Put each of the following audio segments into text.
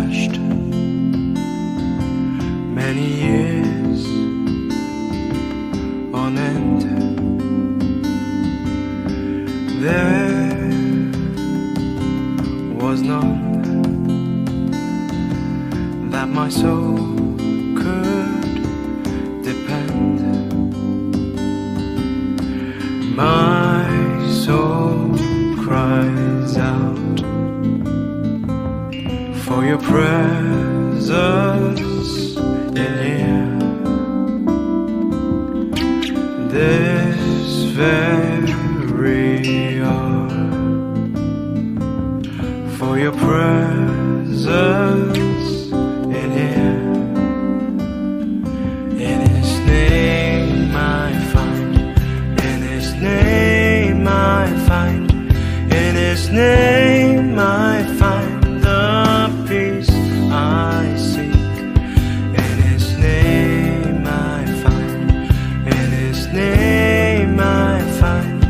searched many years on end. There was none that my soul could depend. My soul cries out for your presence in here. This very hour, for your presence in here. In His name I find, in His name I find, in His name I find the peace I seek. In His name I find, in His name I find,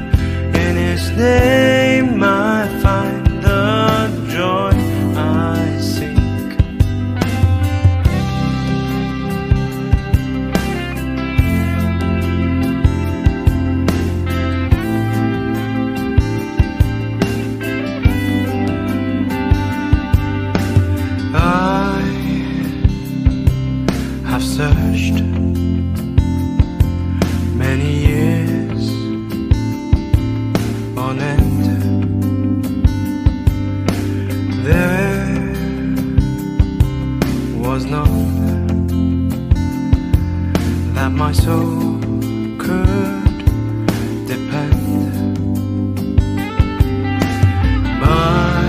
in His name I find the joy I seek. I have searched many years on end. There was none that my soul could depend. My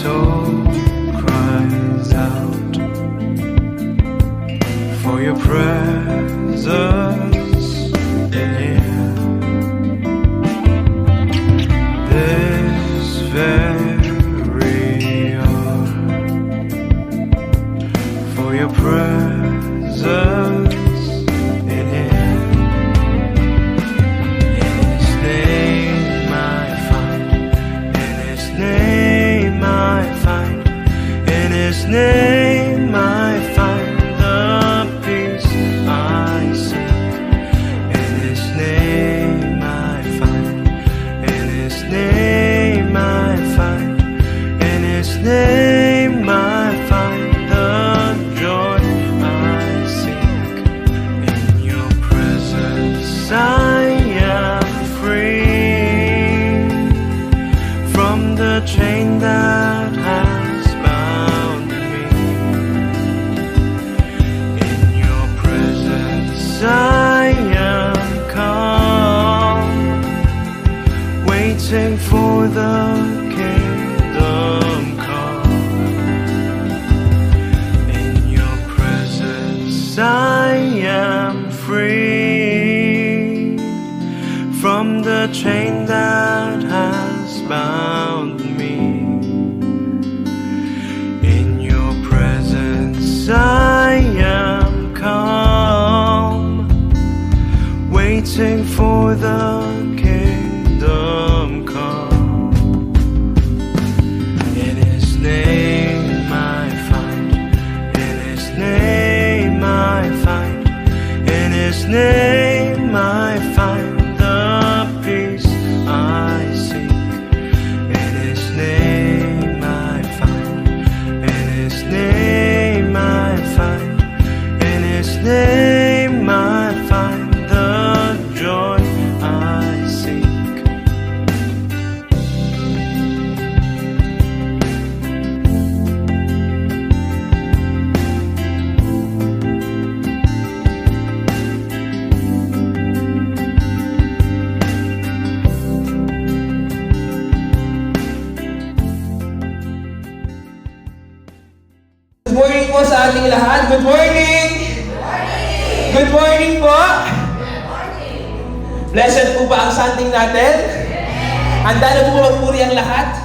soul cries out for your presence in here. This very hour, for your presence in here. In His name I find, in His name I find, in His name I find the peace I seek. In His name I find, in His name I find, in His name I find the joy I seek. In your presence I am free from the chain that has bound me. In your presence I am calm, waiting for the kingdom come. In your presence I am free from the chain that has bound me. In your presence I am calm, waiting for the kingdom come. In His name I find, in His name I find, in His name I find the peace I seek. In His name I find, in His name I find, in His name I find the joy I seek. Good morning po sa ating lahat. Good morning! Good morning po! Blessed po ba ang Sunday natin? Handa na po ba magpuri ang lahat?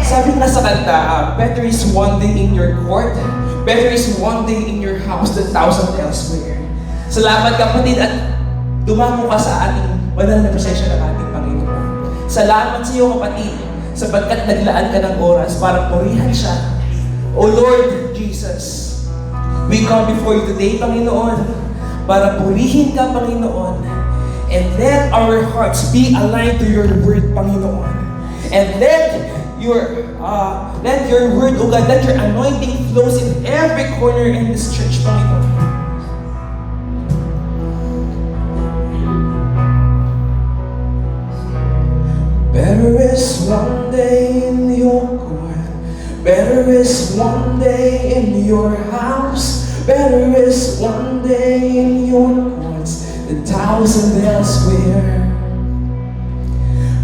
Sabi na sa kanta, better is one day in your court, better is one day in your house than 1,000 elsewhere. Salamat kapatid at dumamo ka sa ating banal na presensya ng ating Panginoon. Salamat sa iyo kapatid, sapagkat naglaan ka ng oras para purihan siya. O Lord Jesus, we come before you today, Panginoon, para purihin ka, Panginoon, and let our hearts be aligned to your word, Panginoon. And let your word, O God, let your anointing flows in every corner in this church, Panginoon. Better is one day in your court. Better is one day in your house. Better is one day in your courts than 1,000 elsewhere.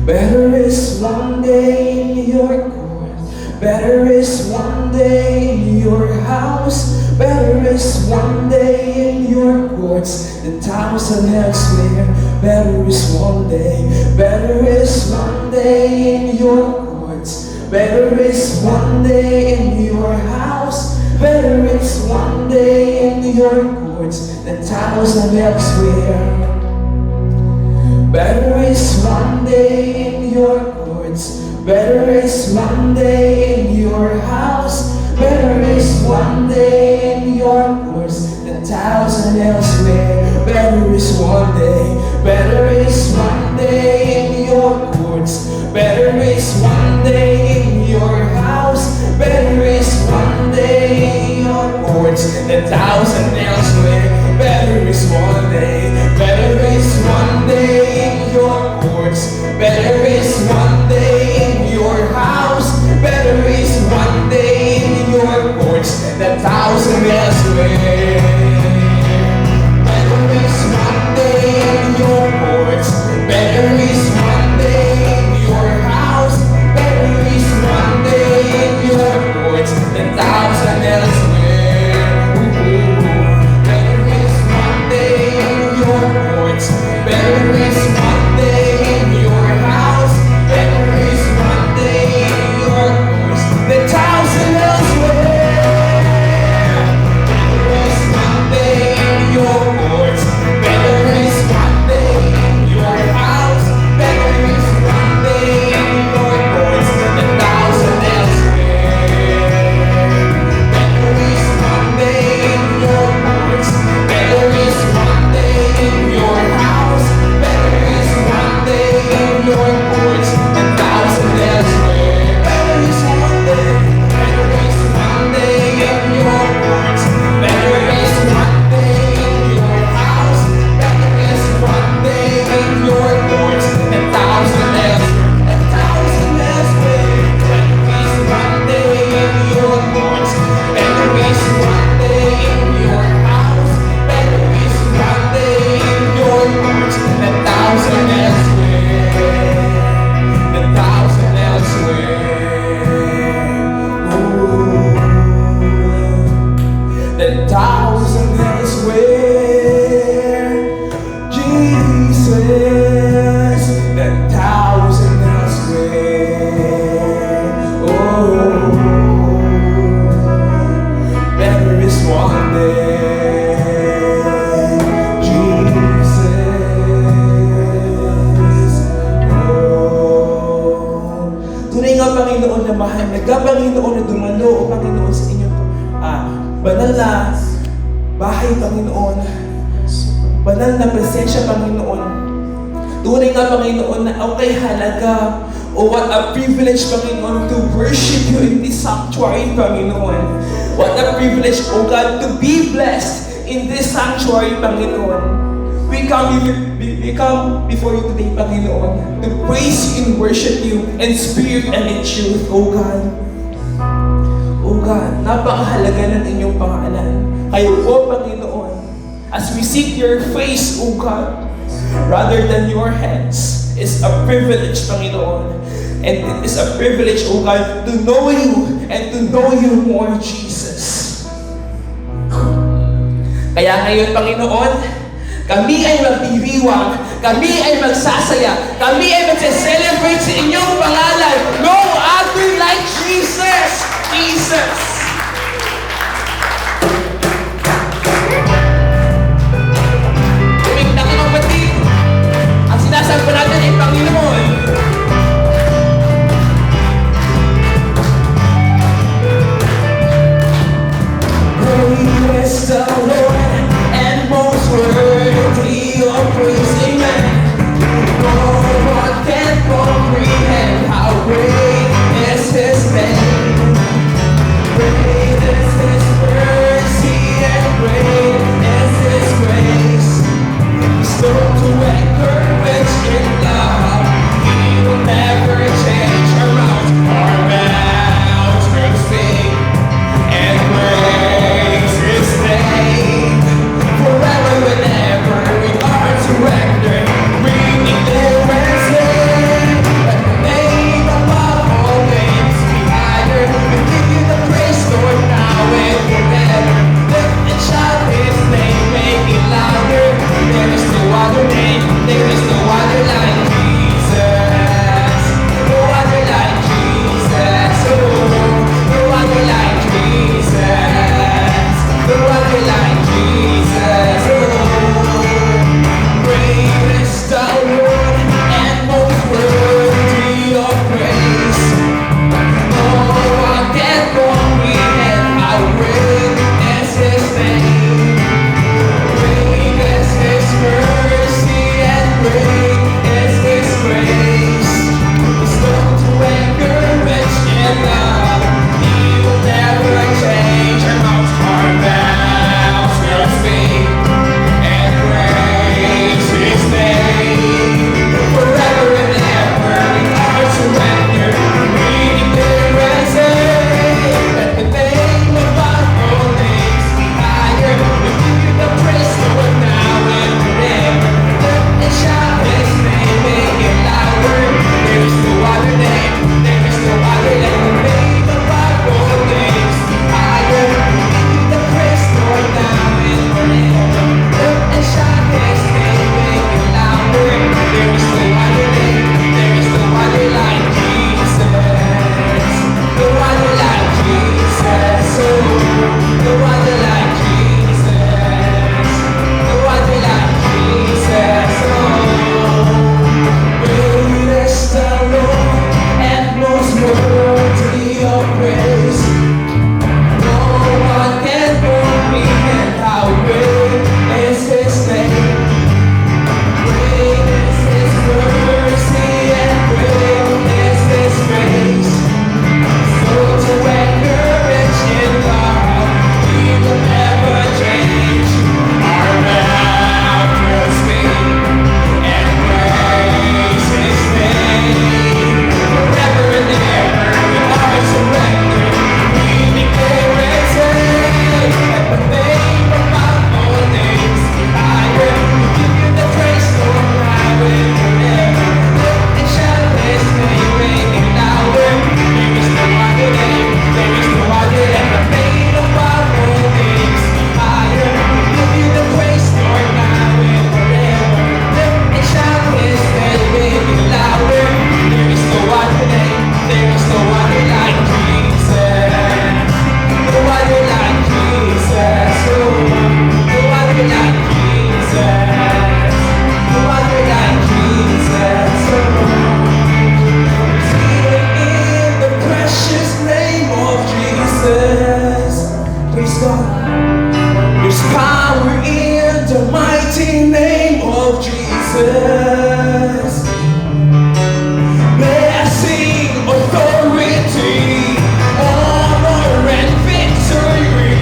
Better is one day in your court. Better is one day in your house. Better is one day in your courts than 1,000 elsewhere. Better is one day. Better is one day in your courts. Better is one day in your house. Better is one day in your courts than 1,000 elsewhere. Better is one day in your courts. Better is one day in your house. Better is one day in your courts than 1,000 elsewhere. Better is one day. Better is one day in your courts. Better is one day in your house. Better is one day in your courts than 1,000 elsewhere. Better is one day. Better is one day in your courts. Better is one day in your house. Better is one day in your courts than 1,000 elsewhere. Better is one day in your courts. Better is one day in your house. Better is one day in your courts than 1,000 elsewhere. Better is one day in your courts. Better is one day in your house. Better is one day in your courts than 1,000 elsewhere. Better is one day in your courts. Better is one day in your house. Better is one day in your courts than 1,000 elsewhere. Better is one day in your courts. Better is one day in your house. Better is one day in your courts than 1,000 elsewhere. Better is one day. Better is one day in your courts. Better is one day in your house. Better is one day in your courts than 1,000 elsewhere. 1,000 elsewhere. Better is one day in your courts. Better is one day in your house. Better is one day in your courts than 1,000 elsewhere. Than 1,000 elsewhere. Ooh. Than 1,000 elsewhere. Jesus. Than 1,000 elsewhere. Oh. Better is one day. Jesus. Oh. Tunay nga, Panginoon, na mahal na Panginoon na dumalo, O Panginoon, sa inyong banal na bahay, Panginoon. Banal na presensya, Panginoon. Tunay nga, Panginoon, na okay halaga, o what a privilege, Panginoon, to worship you in this sanctuary, Panginoon. What a privilege, O God, to be blessed in this sanctuary, Panginoon. We come before you today, Panginoon, to praise you and worship you in spirit and in truth, O God. O God, napakahalaga ng inyong pangalan. Kayo po, Panginoon, as we seek your face, O God, rather than your hands, is a privilege, Panginoon. And it is a privilege, O God, to know you and to know you more, Jesus. Kaya ngayon, Panginoon, kami ay magdiriwang, kami ay magsasaya, kami ay magse-celebrate sa inyong pangalan. No other like Jesus! Jesus! Tumignan ka ng batid. Ang sinasabi natin ay Panginoon. power in the mighty name of Jesus. Blessing, authority, honor and victory,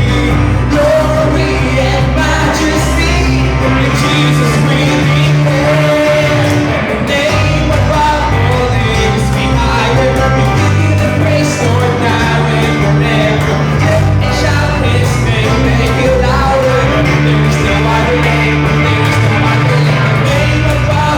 glory and majesty, in Jesus we declare. The name above all names be higher, we give you the praise, Lord, now and forever. And shout His name, make it louder. There is no other name, there is no other name. The name above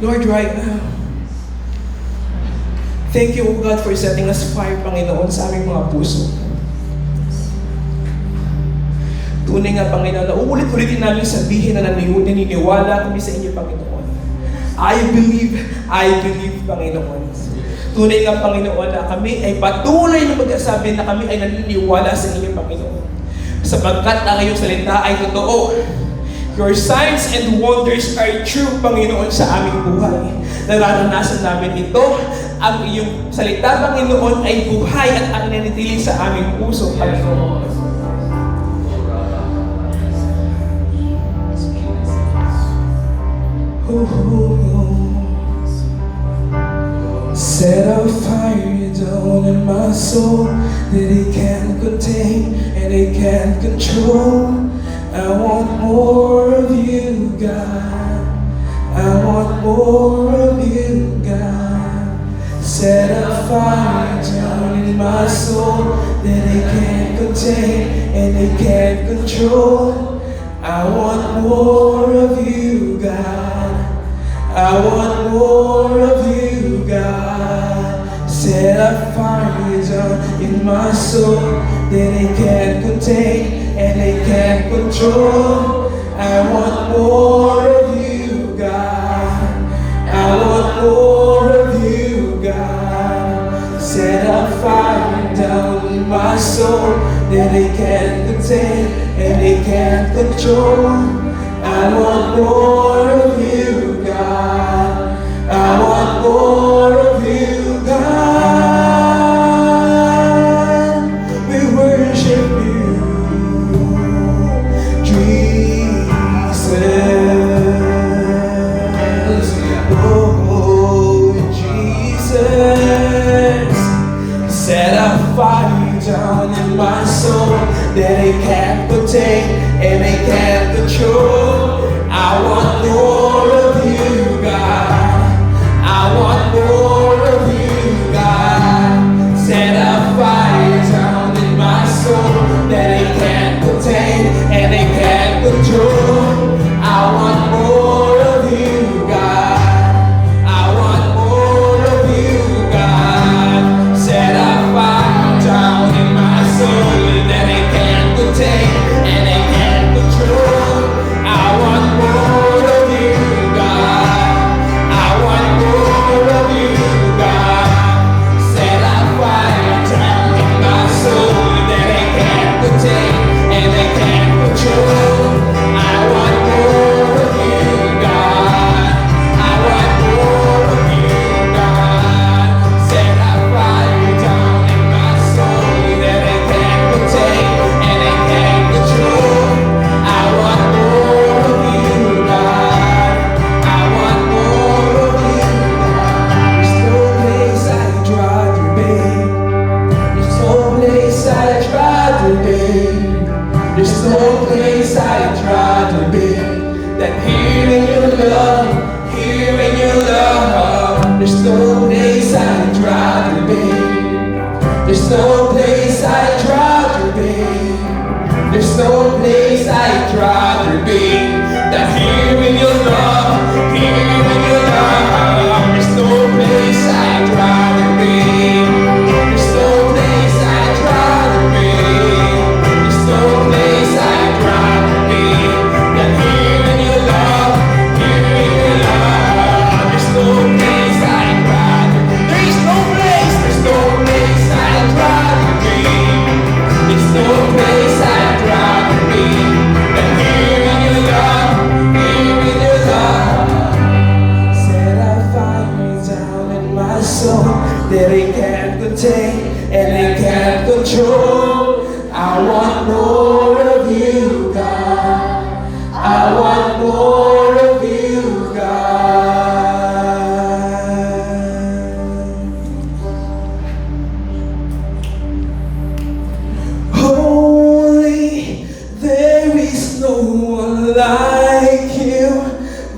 Lord, right now, thank you, O God, for setting us fire, Panginoon, sa aming mga puso. Tunay nga, Panginoon, na uulit-ulitin namin sabihin na naniniwala kami sa inyo, Panginoon. I believe, Panginoon. Tunay nga, Panginoon, na kami ay patuloy na magsasabi na kami ay naniniwala sa inyo, Panginoon. Sapagkat ang iyong salita ay totoo. Your signs and wonders are true, Panginoon, sa aming buhay. Nararanasan namin ito. Ang iyong salita, Panginoon, ay buhay at ang nanitili sa aming puso, Panginoon. Set a fire down in my soul that it can't contain and it can't control. I want more of you, God. I want more of you, God. Set a fire down in my soul that it can't contain and it can't control. I want more of you, God. I want more of you, God. Set a fire down in my soul that it can't contain and it can't control. I want more of you, God. I want more of you, God. Set a fire down in my soul that it can't contain and it can't control. I want more of you, God. I want more of you, God. We worship you, Jesus. Oh, Jesus. Set a fire down in my soul that it can't contain and it can't control. I want more of you, God. I want more of you, God. Set a fire down in my soul that it can't contain and it can't control. I want more of you, God. I want more of you, God. Set a fire down in my soul that it can't contain and it can't control. I want more of you, God. I want more of you, God. Set a fire down in my soul that it can't contain and it can't control. I want more of you, God. I want more of you, God. Set a fire down in my soul that it can't contain and it can't control. I want more of you, God. I want more of you, God. There's no place I'd rather be. There's no place I'd rather be. There's no place I'd rather be than here in your love, here in your love. There's no place I'd rather be. There's no place I'd rather be. There's no place I'd rather be than here in your love, here in your love. There's no place I'd rather be. There's no place I'd rather be. There's no place I'd rather be than here in your love, here in your love. There's no place I'd rather. There's no place I'd rather be. There's no place I'd rather be than here in your love, here in your love. Set a fire down in my soul that it can't contain and it can't control. I want more of you, God. I want more of you, God. Holy, there is no one like you.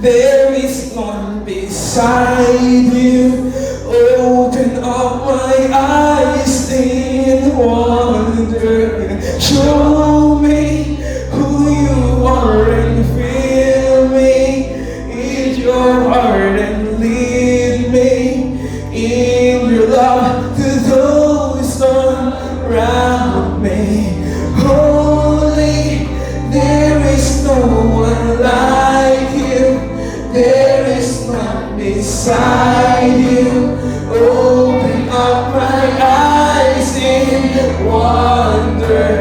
There is none beside you. Open up my eyes in wonder. Show me who you are and fill me in your heart and around me. Holy, there is no one like you. There is none beside you. Open up my eyes in wonder.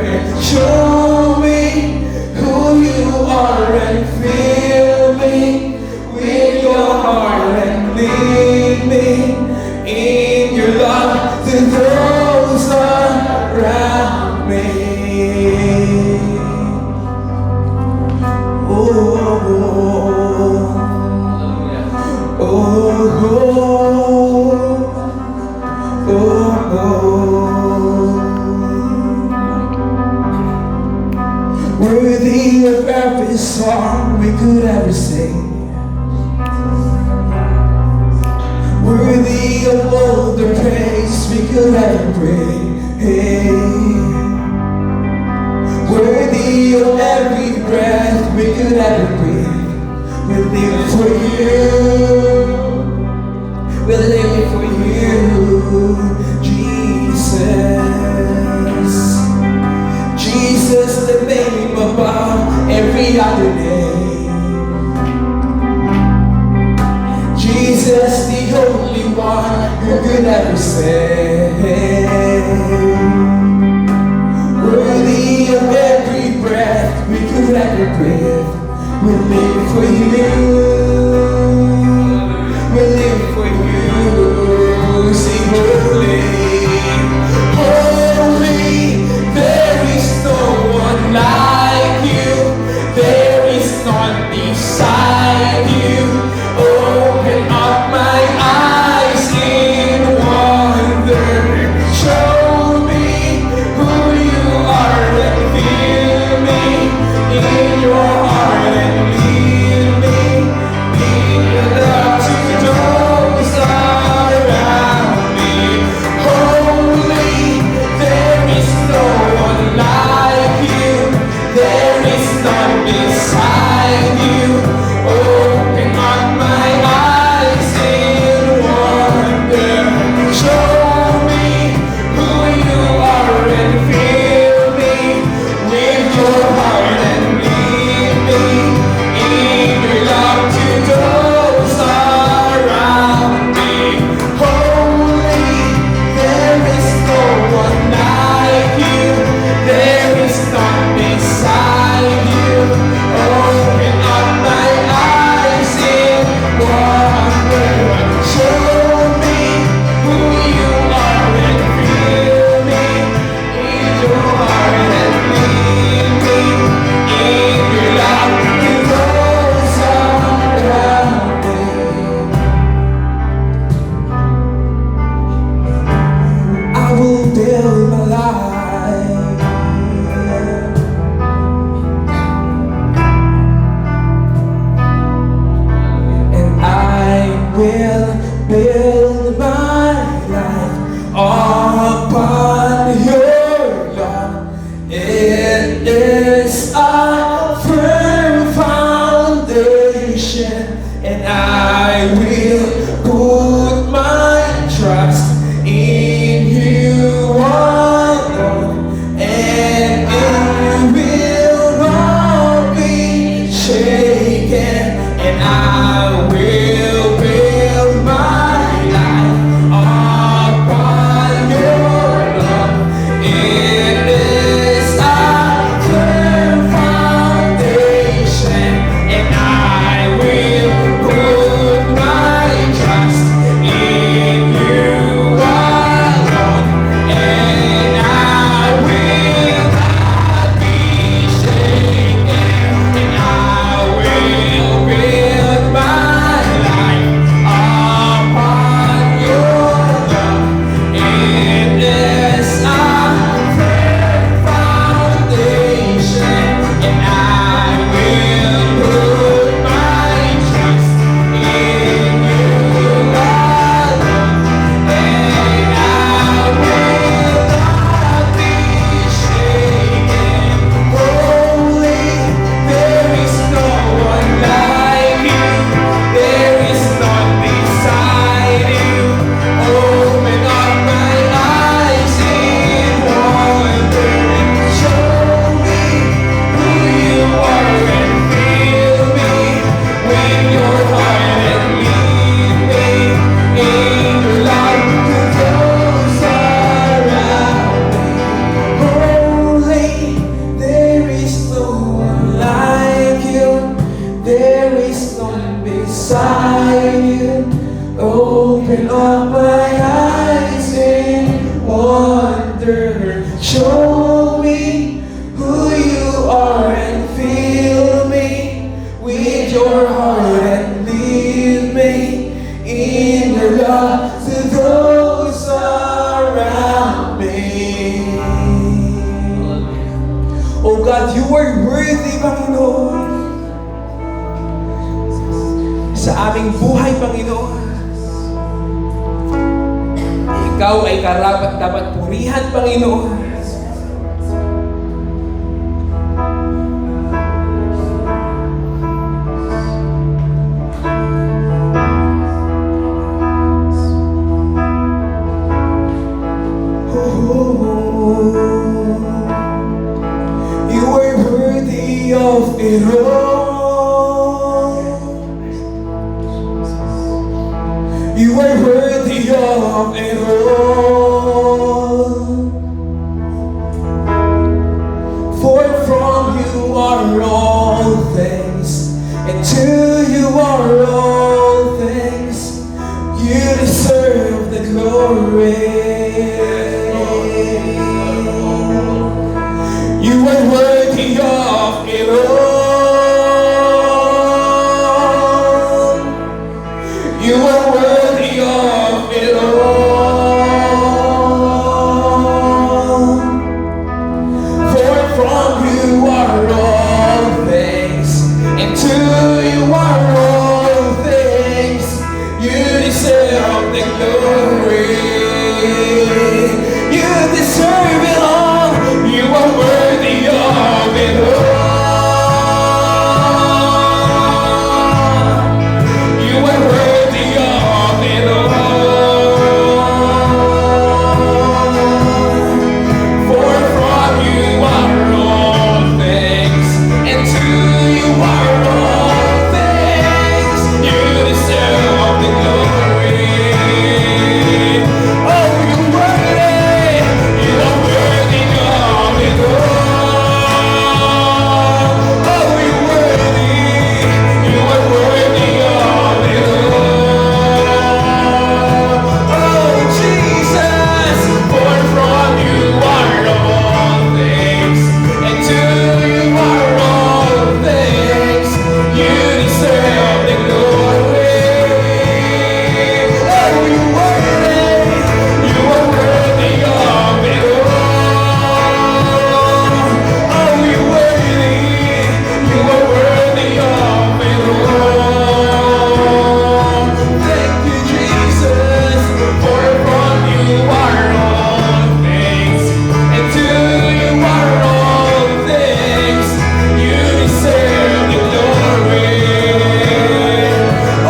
Show me who you are and fill me with your heart and lead me in your love to those around me. Worthy of every song we could ever sing. Worthy of all the praise we could ever bring. Worthy of every breath we could ever breathe. We live for you. We live for you, Jesus. Jesus, the name above every other name. Jesus, the only one who could ever save. Worthy of every breath we could ever breathe. We live for you. We live for you. Sing holy, holy. There is no one like you. There is none beside you. Open up my eyes in wonder. Show me who you are and fill me in your heart and lead me Oh God, you are worthy, Panginoon. Sa aming buhay, Panginoon, Ikaw ay karapat dapat purihan, Panginoon. You are worthy of it all. You are worthy of it all. For from you are all things, and to you are all things. You deserve the glory. You are worthy of it all. You are worthy of it all. For from you are all things, and to you are all things. You deserve the glory. You deserve it all. You are worthy of it all. You are worthy of it all. For from you are all things, and to you are all things. You deserve the glory. Oh, you worthy. You are worthy of it all. Oh, you worthy. You are worthy of it all. Oh, Jesus. For from you are all things, and to you are all things. You deserve the glory. Oh, you worthy. You are worthy of it all. Oh, you worthy. You are worthy of it all. Thank you, Jesus. For from you are all things, and to you are all things. You deserve the glory.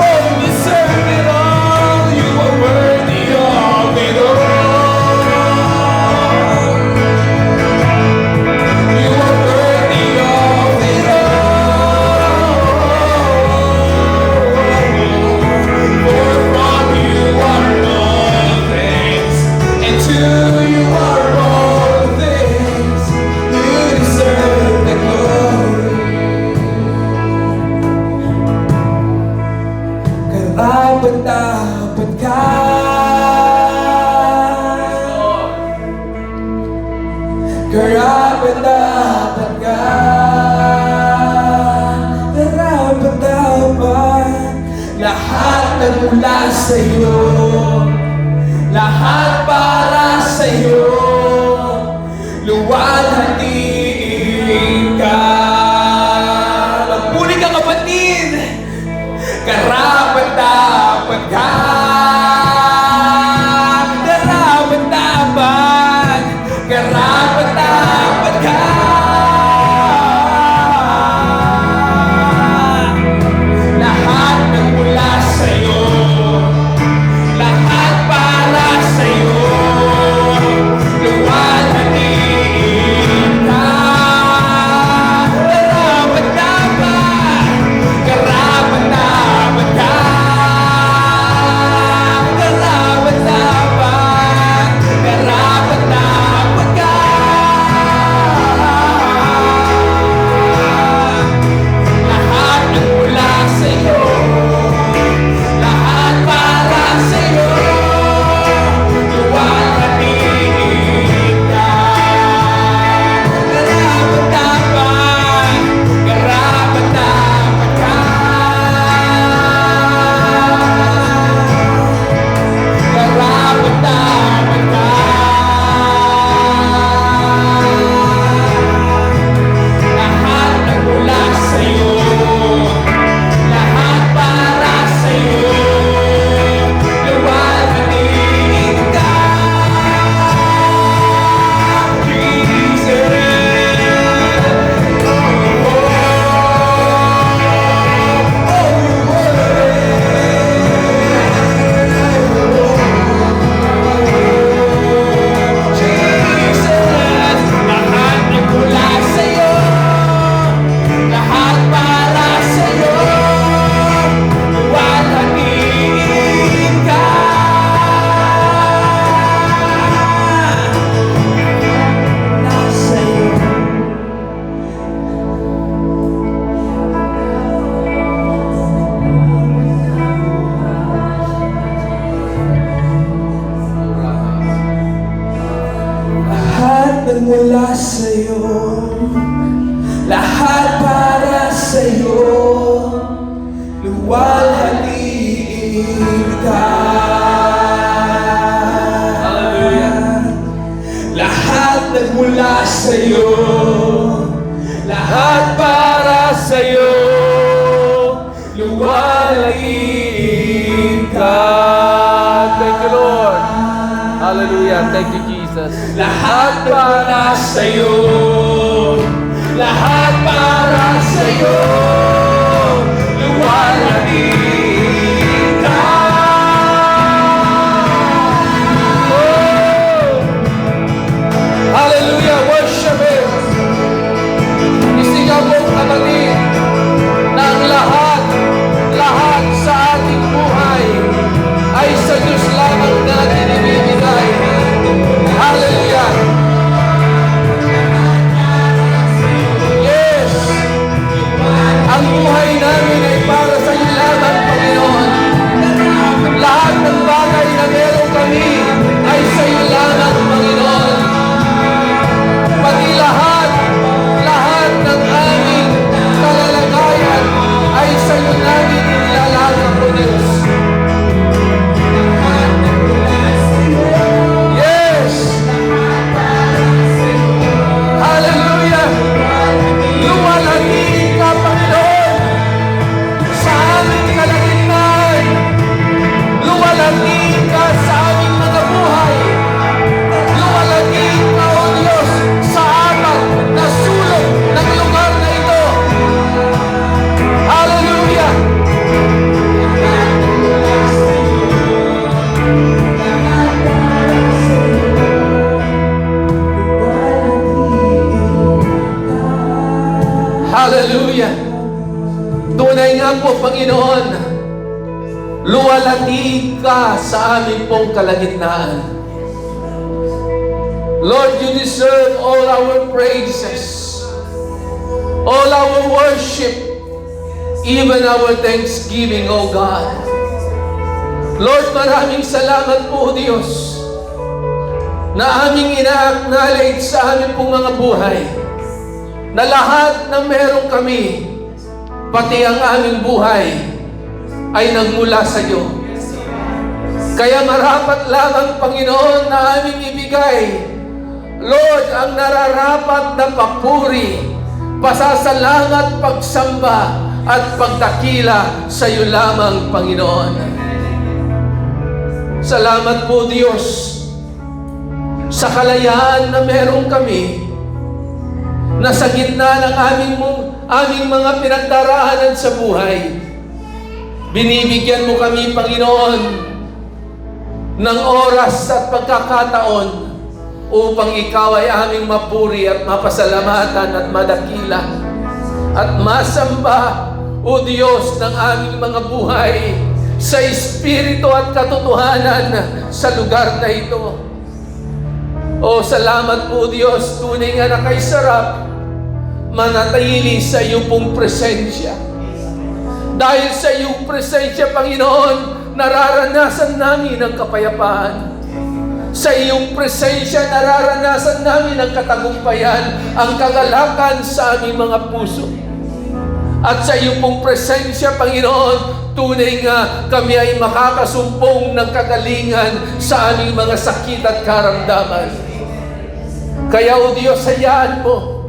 Oh, you deserve it all. You are worthy of it all. You are worthy of it all. For from you are all things, and to you are all things. You deserve the glory. Karapat-dapat ka. Karapat-dapat ka. Karapat-dapat. Lahat nagmula sa'yo. Lahat para sa'yo. Luwalhatiin ka. Magpuli ka, kapatid. Karapat-dapat ka. Karapat-dapat. Karapat-dapat ka. Lahat nagmula sa'yo. Lahat para sa'yo. Luwalhatiin ka. Karapat-dapat. Karapat-dapat ka. Karapat-dapat. Karapat-dapat ka. mula sa'yo, lahat para sa'yo, luwalhatian ka. Thank you, Lord. Hallelujah. Thank you, Jesus. Lahat para sa'yo, lahat para sa'yo, luwalhatian ka. Hallelujah. Worship Him. Isigaw mo, kapatid, na ang lahat sa ating buhay ay sa Diyos lamang natin ibibigay. Hallelujah. Yes. Ang buhay namin ay para sa iyo lamang, Panginoon. Lahat ng bagay na meron kami ay sa iyo lamang, Panginoon. Pati lahat ng aming kalalagayan ay sa iyo namin inilalagak, O Diyos. Yes! Hallelujah! Luwalhatian ka, Panginoon, sa aming kalagitnaan. Luwalhatian ka sa aming mga buhay. Luwalhatian ka, O Diyos, sa apat na sulok ng lugar na ito. Hallelujah! Hallelujah! Tunay nga po, Panginoon, luwalhatian ka sa aming pong kalagitnaan. Lord, you deserve all our praises, all our worship, even our thanksgiving, O God. Lord, maraming salamat po, Diyos, na aming ina-acknowledge sa aming pong mga buhay, na lahat na meron kami, pati ang aming buhay, ay nagmula sa iyo. Kaya marapat lamang, Panginoon, na aming ibigay, Lord, ang nararapat na papuri, pasasalamat, pagsamba, at pagdakila sa iyo lamang, Panginoon. Salamat po, Diyos, sa kalayaan na meron kami, na sa gitna ng aming mga pinagdaraanan sa buhay, binibigyan mo kami, Panginoon, ng oras at pagkakataon upang ikaw ay aming mapuri at mapasalamatan at madakila at masamba, O Diyos, ng aming mga buhay sa espiritu at katotohanan sa lugar na ito. O salamat po, Diyos, tunay nga na kay sarap manatili sa iyo pong presensya. Dahil sa iyong presensya, Panginoon, nararanasan namin ang kapayapaan. Sa iyong presensya, nararanasan namin ang katagumpayan, ang kagalakan sa aming mga puso. At sa iyong pong presensya, Panginoon, tunay nga kami ay makakasumpong ng kagalingan sa aming mga sakit at karamdaman. Kaya, O Diyos, hayaan mo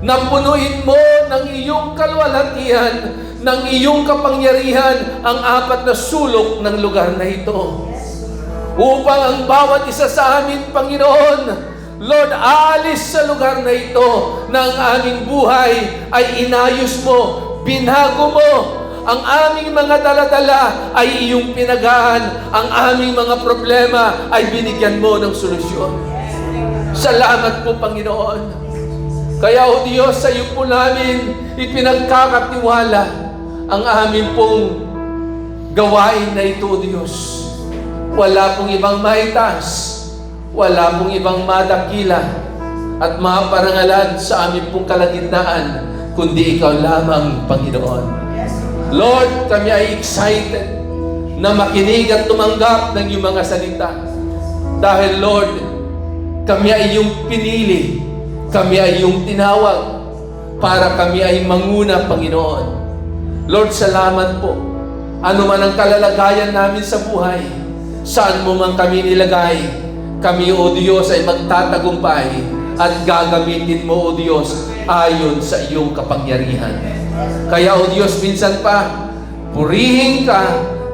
na punuin mo ng iyong kaluwalhatian, ng iyong kapangyarihan ang apat na sulok ng lugar na ito. Upang ang bawat isa sa amin, Panginoon, Lord, alis sa lugar na ito ng aming buhay ay inayos mo, binago mo. Ang aming mga daladala ay iyong pinagaan. Ang aming mga problema ay binigyan mo ng solusyon. Salamat po, Panginoon. Kaya, O Diyos, sa iyo po namin ipinagkakatiwala ang amin pong gawain na ito, O Diyos. Wala pong ibang maitas, wala pong ibang madakila at maparangalan sa amin pong kalagitnaan, kundi ikaw lamang, Panginoon. Lord, kami ay excited na makinig at tumanggap ng iyong mga salita. Dahil, Lord, kami ay iyong pinili, kami ay iyong tinawag para kami ay manguna, Panginoon. Lord, salamat po. Ano man ang kalalagayan namin sa buhay, saan mo man kami nilagay, kami, O Diyos, ay magtatagumpay at gagamitin mo, O Diyos, ayon sa iyong kapangyarihan. Kaya, O Diyos, minsan pa, purihin ka,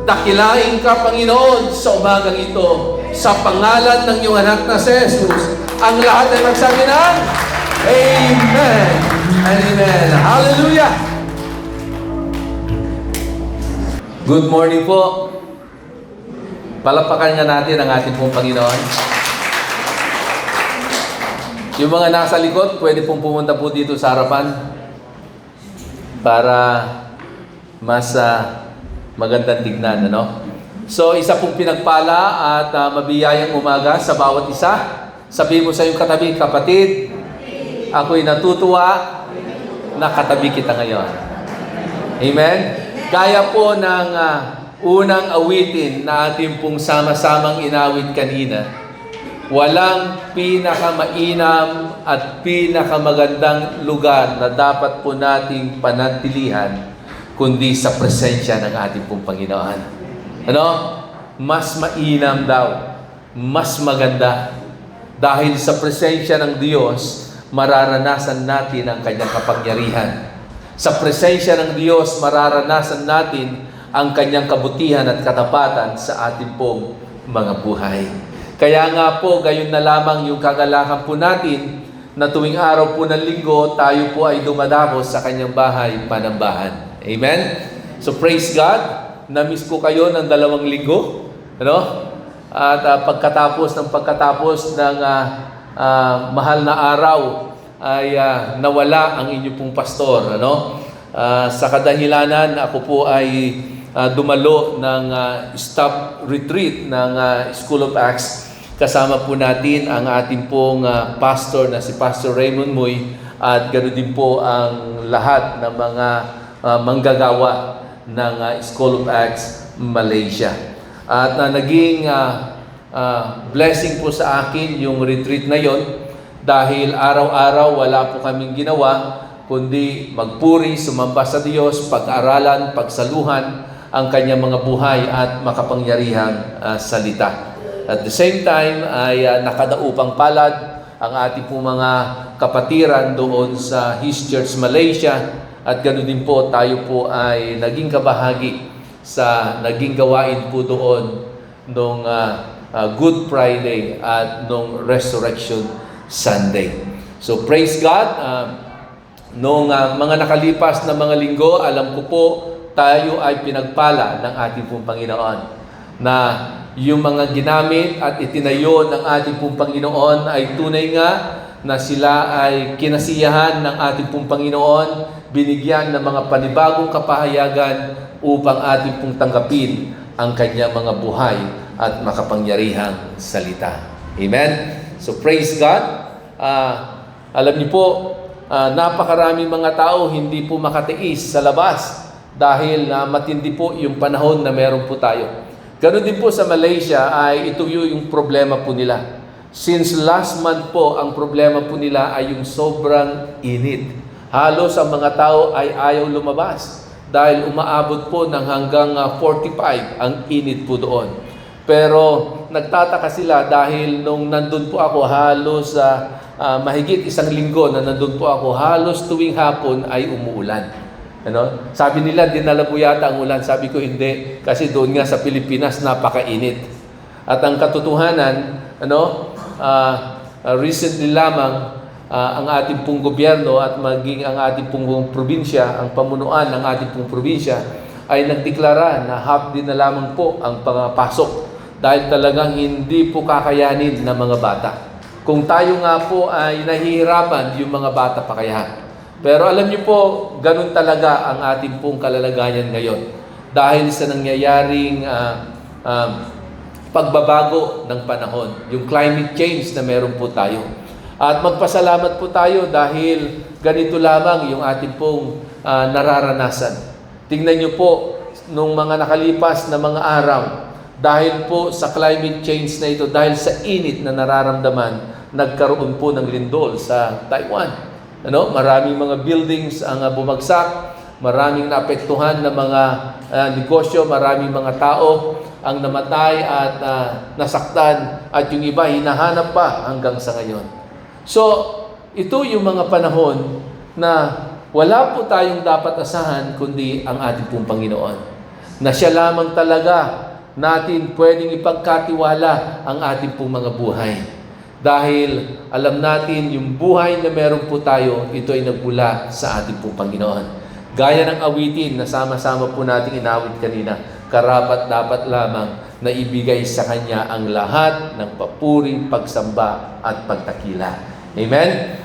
dakilain ka, Panginoon, sa umagang ito, sa pangalan ng iyong anak na si Jesus. Ang lahat ay magsabi ng Amen and Amen. Hallelujah! Good morning po. Palapakan nga natin ang ating pong Panginoon. Yung mga nasa likod, pwede pong pumunta po dito sa harapan para mas magandang tignan, ano? So, isa pong pinagpala at mabiyayang umaga sa bawat isa. Sabihin mo sa iyong katabi, kapatid, ako'y natutuwa na katabi kita ngayon. Amen? Gaya po ng unang awitin na ating pong sama-samang inawit kanina, walang pinakamainam at pinakamagandang lugar na dapat po nating panatilihan kundi sa presensya ng ating pong Panginoon. Ano? Mas mainam daw, mas maganda. Dahil sa presensya ng Diyos, mararanasan natin ang Kanyang kapangyarihan. Sa presensya ng Diyos, mararanasan natin ang Kanyang kabutihan at katapatan sa ating pong mga buhay. Kaya nga po, gayon na lamang yung kagalakan po natin na tuwing araw po ng linggo, tayo po ay dumadako sa Kanyang bahay panambahan. Amen? So praise God, na-miss ko kayo ng 2 linggo. Ano? At pagkatapos ng mahal na araw, ay nawala ang inyo pong pastor. Ano? Sa kadahilanan, ako po ay dumalo ng staff retreat ng School of Acts. Kasama po natin ang ating pong pastor na si Pastor Raymond Muy at ganoon din po ang lahat ng mga manggagawa ng School of Acts Malaysia. At naging blessing po sa akin yung retreat na yon. Dahil araw-araw wala po kaming ginawa, kundi magpuri, sumamba sa Diyos, pag-aralan, pagsaluhan ang Kanyang mga buhay at makapangyarihang salita. At the same time ay nakadaupang palad ang ating po mga kapatiran doon sa His Church Malaysia at ganoon din po tayo po ay naging kabahagi sa naging gawain po doon nung Good Friday at nung Resurrection Sunday. So praise God. Noong mga nakalipas na mga linggo, alam ko po tayo ay pinagpala ng ating pong Panginoon na yung mga ginamit at itinayo ng ating pong Panginoon ay tunay nga na sila ay kinasiyahan ng ating pong Panginoon, binigyan ng mga panibagong kapahayagan upang ating pong tanggapin ang Kanyang mga buhay at makapangyarihang salita. Amen? So praise God. Alam niyo po, napakaraming mga tao hindi po makatiis sa labas dahil matindi po yung panahon na meron po tayo. Ganon din po sa Malaysia ay ito yung problema po nila. Since last month po, ang problema po nila ay yung sobrang init. Halos ang mga tao ay ayaw lumabas dahil umaabot po ng hanggang 45 ang init po doon. Pero nagtataka sila dahil nung nandun po ako halos mahigit 1 linggo na nandun po ako, halos tuwing hapon ay umuulan. Ano? Sabi nila, dinala po yata ang ulan. Sabi ko, hindi. Kasi doon nga sa Pilipinas, napakainit. At ang katotohanan, recently lamang, ang ating pong gobyerno at maging ang ating pong probinsya, ang pamunuan ng ating pong probinsya, ay nagdeklara na half din na lamang po ang pangapasok dahil talagang hindi po kakayanin ng mga bata. Kung tayo nga po ay nahihirapan, yung mga bata pa kaya. Pero alam niyo po, ganun talaga ang ating pong kalalagayan ngayon. Dahil sa nangyayaring pagbabago ng panahon, yung climate change na meron po tayo. At magpasalamat po tayo dahil ganito lamang yung ating pong nararanasan. Tingnan niyo po, nung mga nakalipas na mga araw, dahil po sa climate change na ito, dahil sa init na nararamdaman, nagkaroon po ng lindol sa Taiwan. Maraming mga buildings ang bumagsak, maraming naapektuhan na mga negosyo, maraming mga tao ang namatay at nasaktan at yung iba hinahanap pa hanggang sa ngayon. So, ito yung mga panahon na wala po tayong dapat asahan kundi ang ating pong Panginoon. Na siya lamang talaga natin pwedeng ipagkatiwala ang ating pong mga buhay. Dahil alam natin yung buhay na meron po tayo, ito ay nagmula sa ating pong Panginoon. Gaya ng awitin na sama-sama po nating inawit kanina, karapat dapat lamang na ibigay sa Kanya ang lahat ng papuri, pagsamba at pagtakila. Amen?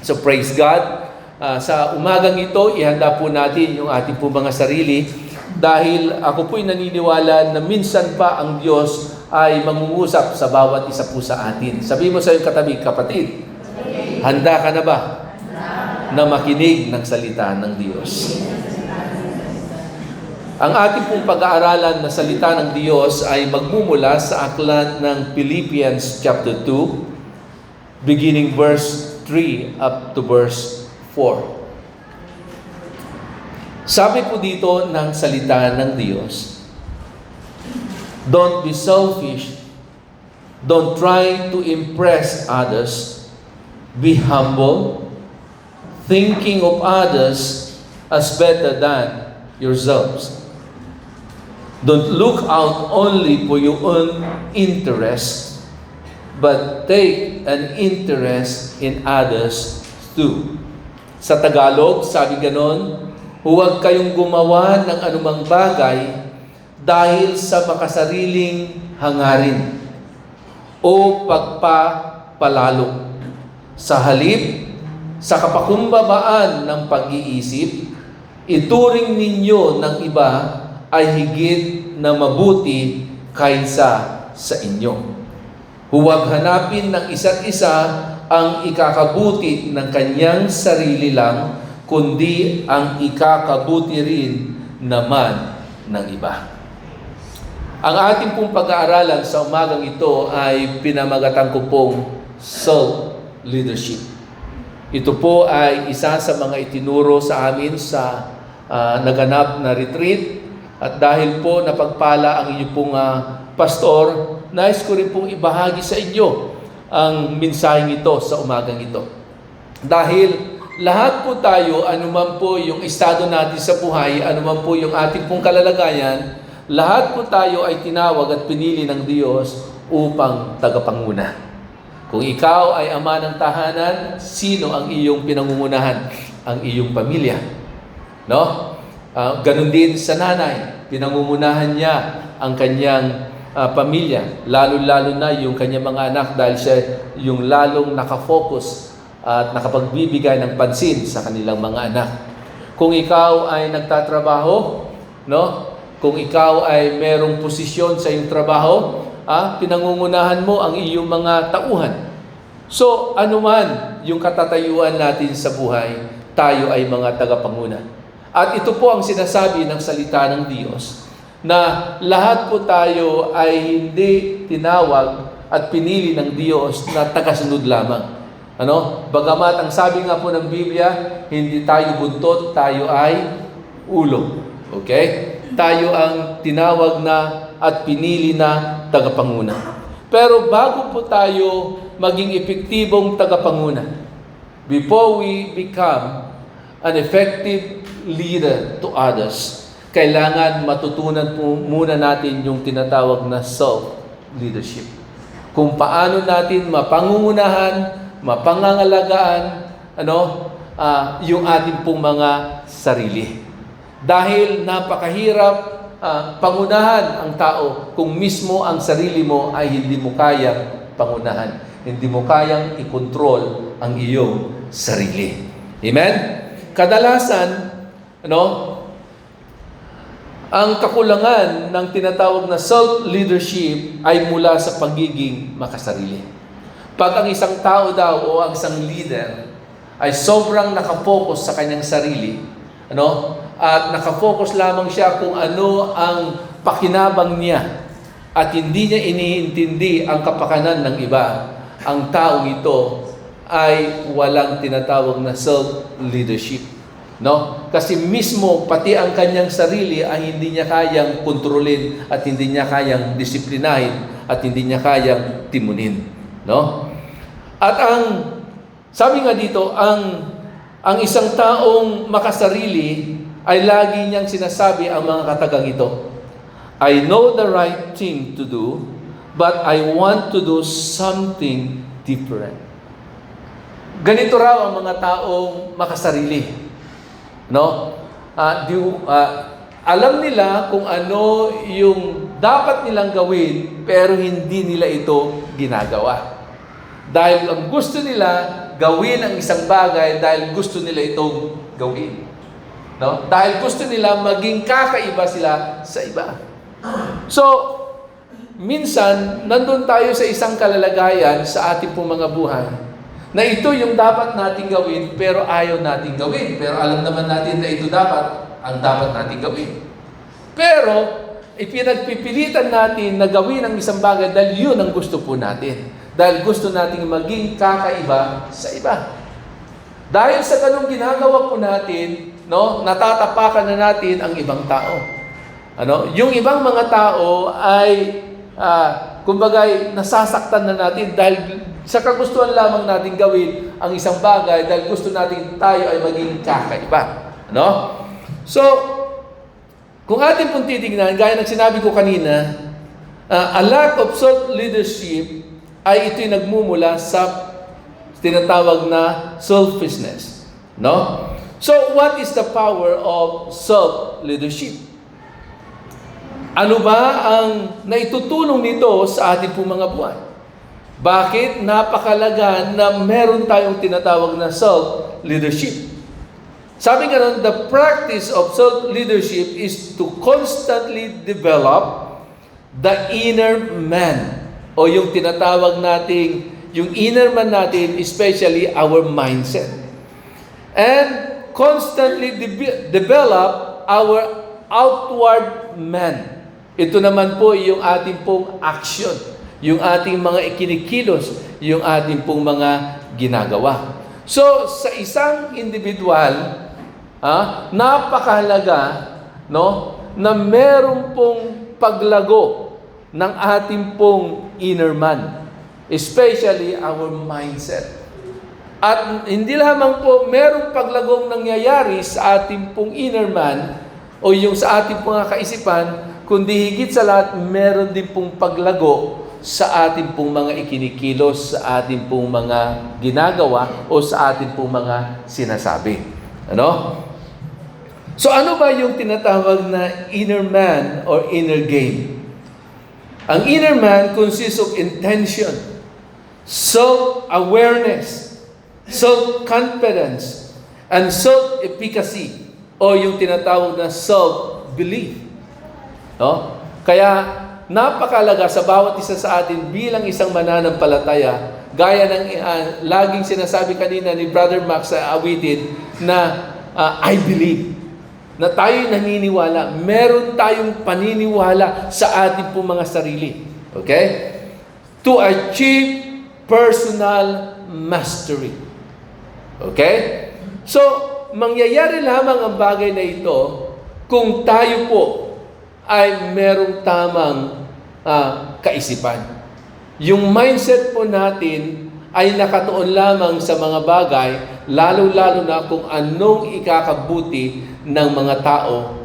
So praise God. Sa umagang ito, ihanda po natin yung ating po mga sarili dahil ako po'y naniniwala na minsan pa ang Diyos ay mangungusap sa bawat isa po sa atin. Sabi mo sa iyong katabi, kapatid, handa ka na ba na makinig ng salita ng Diyos? Ang ating pong pag-aaralan na salita ng Diyos ay magmumula sa aklat ng Philippians chapter 2, beginning verse 3 up to verse 4. Sabi po dito ng salita ng Diyos, don't be selfish. Don't try to impress others. Be humble, thinking of others as better than yourselves. Don't look out only for your own interest, but take an interest in others too. Sa Tagalog, sabi ganon, huwag kayong gumawa ng anumang bagay dahil sa makasariling hangarin o pagpapalalo. Sa halip, sa kapakumbabaan ng pag-iisip, ituring ninyo ng iba ay higit na mabuti kaysa sa inyo. Huwag hanapin ng isa't isa ang ikakabuti ng kanyang sarili lang, kundi ang ikakabuti rin naman ng iba. Ang ating pong pag-aaralan sa umagang ito ay pinamagatan ko pong self-leadership. Ito po ay isa sa mga itinuro sa amin sa naganap na retreat. At dahil po napagpala ang inyong pong pastor, nais ko rin pong ibahagi sa inyo ang mensaheng ito sa umagang ito. Dahil lahat po tayo, anuman po yung estado natin sa buhay, anuman po yung ating pong kalalagayan, lahat po tayo ay tinawag at pinili ng Diyos upang tagapanguna. Kung ikaw ay ama ng tahanan, sino ang iyong pinangungunahan? Ang iyong pamilya. No? Ganon din sa nanay, pinangungunahan niya ang kanyang pamilya, lalo-lalo na yung kanyang mga anak dahil siya yung lalong nakafocus at nakapagbibigay ng pansin sa kanilang mga anak. Kung ikaw ay nagtatrabaho, no? Kung ikaw ay merong posisyon sa iyong trabaho, pinangungunahan mo ang iyong mga tauhan. So, anuman yung katatayuan natin sa buhay, tayo ay mga tagapanguna. At ito po ang sinasabi ng salita ng Diyos, na lahat po tayo ay hindi tinawag at pinili ng Diyos na tagasunod lamang. Bagamat ang sabi nga po ng Biblia, hindi tayo buntot, tayo ay ulo. Okay? Tayo ang tinawag na at pinili na tagapanguna. Pero bago po tayo maging epektibong tagapanguna, before we become an effective leader to others, kailangan matutunan po muna natin yung tinatawag na self-leadership. Kung paano natin mapangungunahan, mapangangalagaan, yung ating pong mga sarili. Dahil napakahirap pangunahan ang tao kung mismo ang sarili mo ay hindi mo kayang pangunahan. Hindi mo kayang i-control ang iyong sarili. Amen? Kadalasan, ang kakulangan ng tinatawag na self-leadership ay mula sa pagiging makasarili. Pag ang isang tao daw o ang isang leader ay sobrang nakafocus sa kanyang sarili, at nakafocus lamang siya kung ano ang pakinabang niya at hindi niya iniintindi ang kapakanan ng iba, ang taong ito ay walang tinatawag na self-leadership. Kasi mismo pati ang kanyang sarili ay hindi niya kayang kontrolin at hindi niya kayang disiplinahin at hindi niya kayang timunin. At ang Sabi nga dito, ang isang taong makasarili ay lagi niyang sinasabi ang mga katagang ito. I know the right thing to do, but I want to do something different. Ganito raw ang mga taong makasarili. No? Alam nila kung ano yung dapat nilang gawin, pero hindi nila ito ginagawa. Dahil ang gusto nila, gawin ang isang bagay dahil gusto nila itong gawin. No? Dahil gusto nila maging kakaiba sila sa iba. So, minsan, nandun tayo sa isang kalalagayan sa ating pong mga buhay na ito yung dapat nating gawin pero ayaw nating gawin. Pero alam naman natin na ito ang dapat nating gawin. Pero, ipinagpipilitan natin na gawin ang isang bagay dahil yun ang gusto po natin. Dahil gusto nating maging kakaiba sa iba. Dahil sa ganung ginagawa po natin, no, natatapakan na natin ang ibang tao. Yung ibang mga tao ay, kumbaga, nasasaktan na natin dahil sa kagustuhan lamang natin gawin ang isang bagay dahil gusto natin tayo ay maging kakaiba. So, kung atin pong titignan, gaya ng sinabi ko kanina, a lack of self-leadership ay ito'y nagmumula sa tinatawag na selfishness. So, what is the power of self-leadership? Ano ba ang naitutulong nito sa ating pong mga buhay? Bakit napakalaga na meron tayong tinatawag na self-leadership? Sabi nga nun, the practice of self-leadership is to constantly develop the inner man. O yung tinatawag nating, yung inner man natin, especially our mindset. And constantly develop our outward man. Ito naman po yung ating pong action, yung ating mga ikinikilos, yung ating pong mga ginagawa. So, sa isang individual, napakahalaga, na meron pong paglago ng ating pong inner man, especially our mindset. At hindi lamang po merong paglagong nangyayari sa ating pong inner man o yung sa ating pong kaisipan, kundi higit sa lahat, meron din pong paglago sa ating pong mga ikinikilos, sa ating pong mga ginagawa o sa ating pong mga sinasabi. So ano ba yung tinatawag na inner man or inner game? Ang inner man consists of intention, self-awareness, self-confidence, and self-efficacy o yung tinatawag na self-belief. Kaya napakalaga sa bawat isa sa atin bilang isang mananampalataya, gaya ng laging sinasabi kanina ni Brother Max sa awitin na I believe, na tayo'y naniniwala, meron tayong paniniwala sa ating pong mga sarili. Okay? To achieve personal mastery. Okay? So, mangyayari lamang ang bagay na ito kung tayo po ay merong tamang kaisipan. Yung mindset po natin ay nakatuon lamang sa mga bagay, lalo-lalo na kung anong ikakabuti ng mga tao,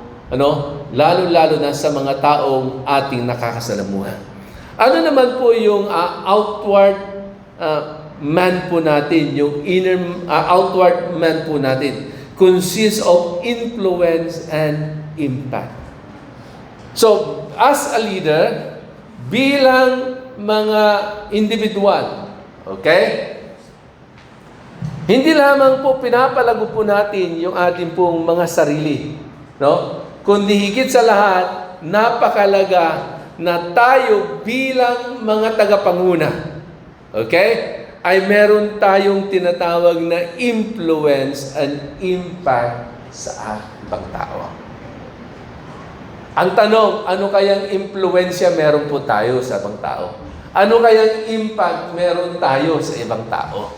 lalo-lalo na sa mga taong ating nakakasalamuhan. Ano naman po yung outward man po natin, yung inner outward man po natin? Consists of influence and impact. So, as a leader, bilang mga individual, okay? Hindi lamang po pinapalago po natin yung ating pong mga sarili, kundi higit sa lahat, napakalaga na tayo bilang mga tagapanguna, okay? Ay meron tayong tinatawag na influence and impact sa ibang tao. Ang tanong, ano kayang impluwensya meron po tayo sa ibang tao? Ano kayang impact meron tayo sa ibang tao?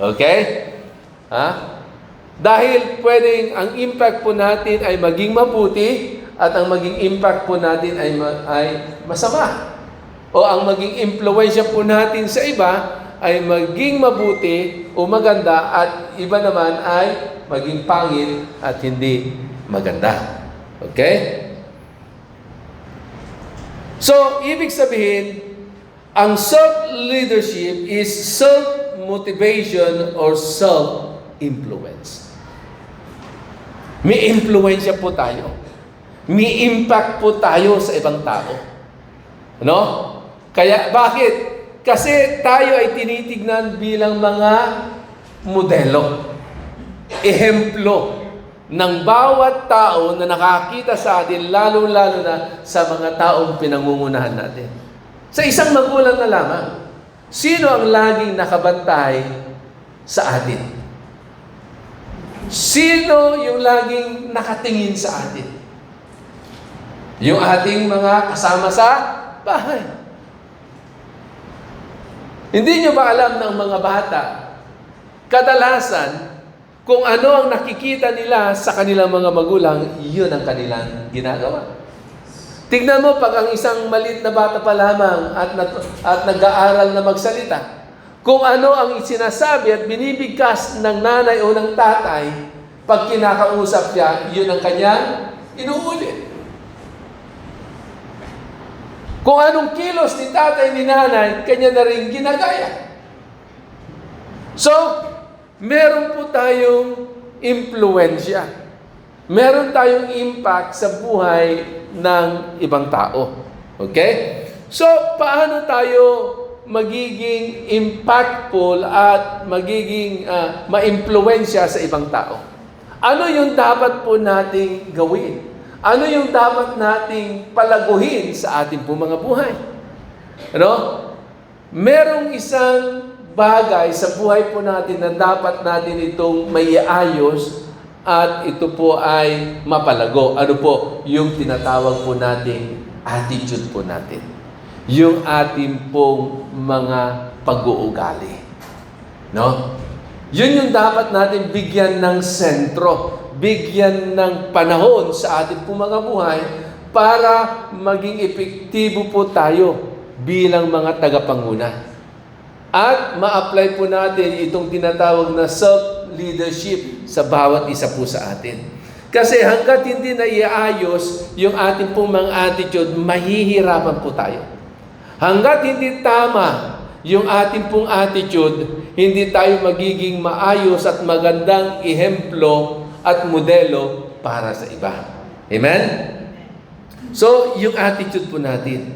Okay? Dahil pwedeng ang impact po natin ay maging mabuti at ang maging impact po natin ay masama. O ang maging impluwensya po natin sa iba ay maging mabuti o maganda at iba naman ay maging pangit at hindi maganda. Okay? So, ibig sabihin, ang self-leadership is self-motivation or self-influence. May impluensya po tayo. May impact po tayo sa ibang tao. No? Kaya, bakit? Kasi tayo ay tinitignan bilang mga modelo. Ehemplo ng bawat tao na nakakita sa atin, lalo-lalo na sa mga taong pinangungunahan natin. Sa isang magulang na lamang, sino ang laging nakabantay sa atin? Sino yung laging nakatingin sa atin? Yung ating mga kasama sa bahay. Hindi nyo ba alam ng mga bata, kadalasan, kung ano ang nakikita nila sa kanilang mga magulang, yun ang kanilang ginagawa. Tignan mo, pag ang isang maliit na bata pa lamang at nag-aaral na magsalita, kung ano ang sinasabi at binibigkas ng nanay o ng tatay, pag kinakausap siya, yun ang kanyang inuulit. Kung anong kilos ni tatay ni nanay, kanya na rin ginagaya. So, meron po tayong impluensya. Meron tayong impact sa buhay ng ibang tao. Okay? So, paano tayo magiging impactful at magiging ma-impluensya sa ibang tao? Ano yung dapat po nating gawin? Ano yung dapat nating palaguhin sa ating po mga buhay? Ano? Merong isang bagay sa buhay po natin na dapat natin itong maiayos at ito po ay mapalago. Ano po? Yung tinatawag po nating attitude po natin. Yung ating pong mga pag-uugali. No? Yun yung dapat natin bigyan ng sentro. Bigyan ng panahon sa ating po mga buhay para maging epektibo po tayo bilang mga tagapanguna. At ma-apply po natin itong tinatawag na self-leadership sa bawat isa po sa atin. Kasi hanggat hindi na iayos yung ating pong mga attitude, mahihirapan po tayo. Hanggat hindi tama yung ating pong attitude, hindi tayo magiging maayos at magandang ehemplo at modelo para sa iba. Amen? So, yung attitude po natin.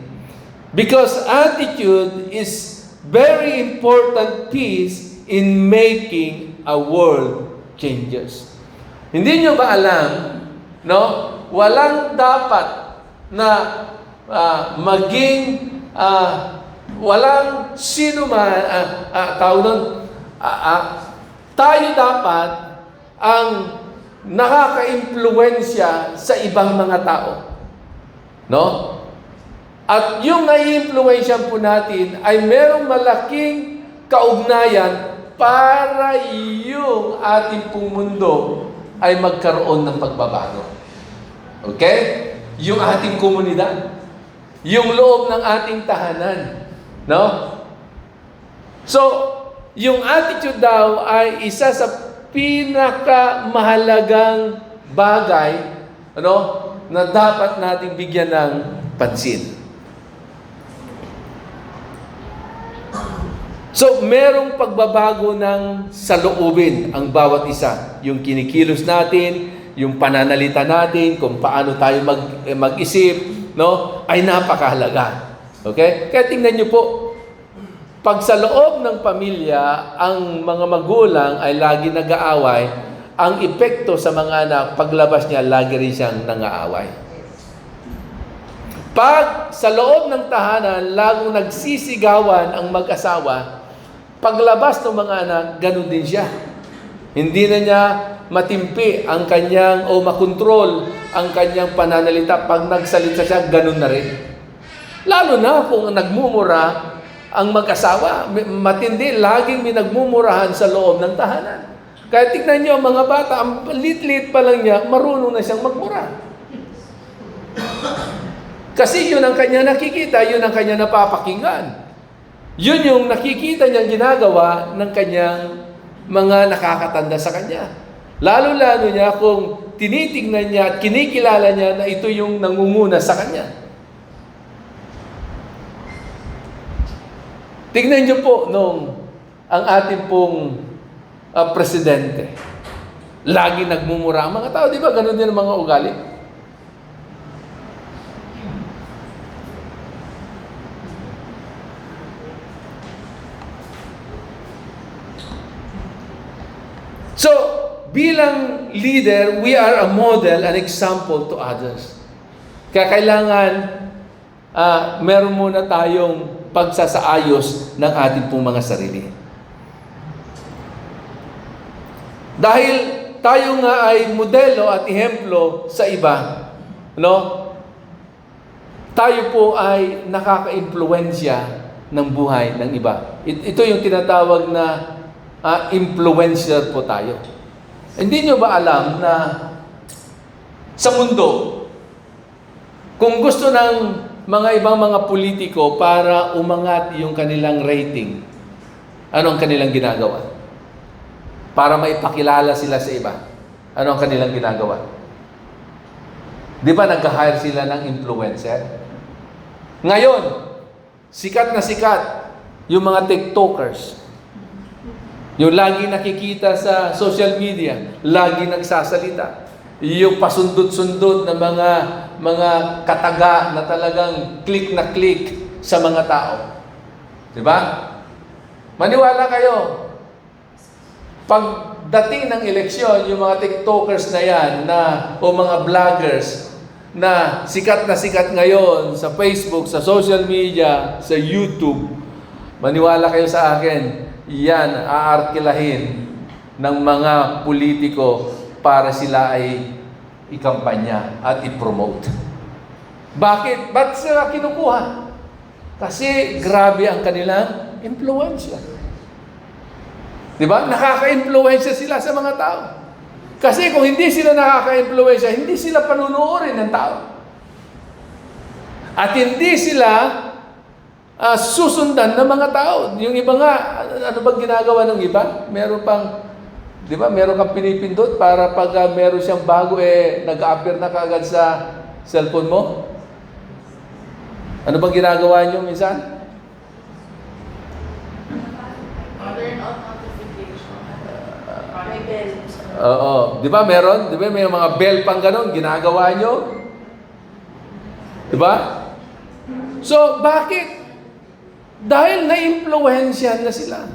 Because attitude is very important piece in making a world changes. Hindi nyo ba alam, no? Walang dapat na walang sino man, tayo dapat ang nakaka-impluensya sa ibang mga tao. No? At yung nai-impluensya po natin ay merong malaking kaugnayan para yung ating pong mundo ay magkaroon ng pagbabago. Okay? Yung ating komunidad. Yung loob ng ating tahanan. No? So, yung attitude daw ay isa sa pinakamahalagang bagay, na dapat nating bigyan ng pansin. So, merong pagbabago ng saloobin ang bawat isa. Yung kinikilos natin, yung pananalita natin, kung paano tayo mag-isip, ay napakahalaga. Okay? Kaya tingnan nyo po, pag sa loob ng pamilya, ang mga magulang ay lagi nag-aaway, ang epekto sa mga anak, paglabas niya, lagi rin siyang nang-aaway. Pag sa loob ng tahanan, lagong nagsisigawan ang mag-asawa, paglabas ng mga anak, ganun din siya. Hindi na niya matimpi ang kanyang, o makontrol ang kanyang pananalita. Pag nagsalita siya, ganun na rin. Lalo na kung nagmumura ang mag-asawa, matindi, laging may nagmumurahan sa loob ng tahanan. Kaya tignan niyo, mga bata, ang lit-lit pa lang niya, marunong na siyang magmura. Kasi yun ang kanya nakikita, yun ang kanya napapakinggan. Yun yung nakikita niyang ginagawa ng kanyang mga nakakatanda sa kanya. Lalo-lalo niya kung tinitignan niya at kinikilala niya na ito yung nangunguna sa kanya. Tignan niyo po ang ating pong presidente. Lagi nagmumura ang mga tao. Di ba? Ganun din ang mga ugali. So, bilang leader, we are a model, an example to others. Kaya kailangan meron muna tayong pagsasaayos ng ating pong mga sarili. Dahil tayo nga ay modelo at ehemplo sa iba, no? Tayo po ay nakaka-impluwensya ng buhay ng iba. Ito yung tinatawag na influencer po tayo. Hindi nyo ba alam na sa mundo, kung gusto ng mga ibang mga politiko para umangat yung kanilang rating, ano ang kanilang ginagawa? Para maipakilala sila sa iba. Ano ang kanilang ginagawa? Di ba nag-hire sila ng influencer? Ngayon, sikat na sikat yung mga TikTokers. Yung lagi nakikita sa social media, lagi nagsasalita. Yung pasundot-sundot na mga kataga na talagang click na click sa mga tao. Di ba? Maniwala kayo, pagdating ng eleksyon, yung mga TikTokers na yan, o mga vloggers, na sikat ngayon sa Facebook, sa social media, sa YouTube, maniwala kayo sa akin, yan aarkilahin ng mga politiko para sila ay ikampanya at i-promote. Bakit? Ba't sila kinukuha? Kasi grabe ang kanilang impluensya. Diba? Nakaka-impluensya sila sa mga tao. Kasi kung hindi sila nakaka-impluensya, hindi sila panunuorin ng tao. At hindi sila susundan ng mga tao. Yung iba nga, ano bang ginagawa ng iba? Meron pang, di ba, meron kang pinipindot para pag meron siyang bago, nag-appear na kaagad sa cellphone mo? Ano bang ginagawa niyo minsan? Turn on notification. May bell. Oo. Di ba meron? Di ba may mga bell pang ganon, ginagawa niyo? Di ba? So, bakit? Dahil na-impluensyan na sila.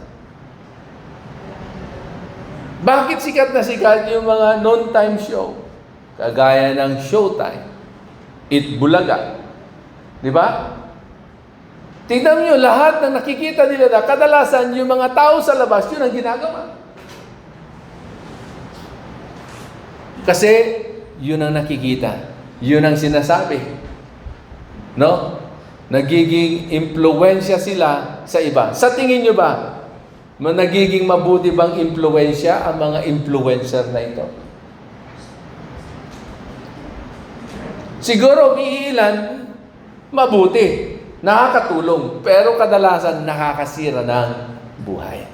Bakit sikat na sikat yung mga non-time show? Kagaya ng Showtime, Eat Bulaga. Di ba? Tingnan nyo, lahat na nakikita nila na kadalasan yung mga tao sa labas, yun ang ginagawa. Kasi yun ang nakikita. Yun ang sinasabi. No? Nagiging impluensya sila sa iba. Sa tingin nyo ba, nagiging mabuti bang impluensya ang mga influencer na ito? Siguro, iilan, mabuti. Nakakatulong. Pero kadalasan, nakakasira ng buhay.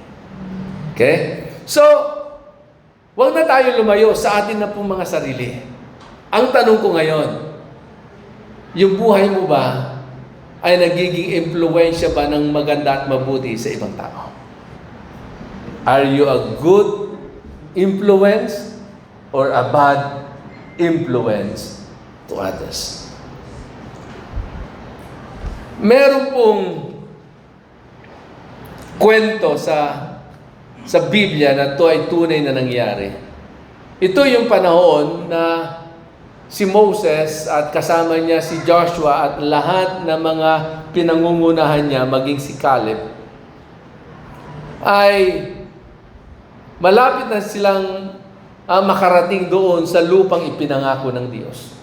Okay? So, huwag na tayo lumayo sa atin na pong mga sarili. Ang tanong ko ngayon, yung buhay mo ba ay nagiging impluensya ba ng maganda at mabuti sa ibang tao? Are you a good influence or a bad influence to others? Meron pong kwento sa Biblia na ito ay tunay na nangyari. Ito yung panahon na si Moses at kasama niya si Joshua at lahat ng mga pinangungunahan niya, maging si Caleb, ay malapit na silang makarating doon sa lupang ipinangako ng Diyos.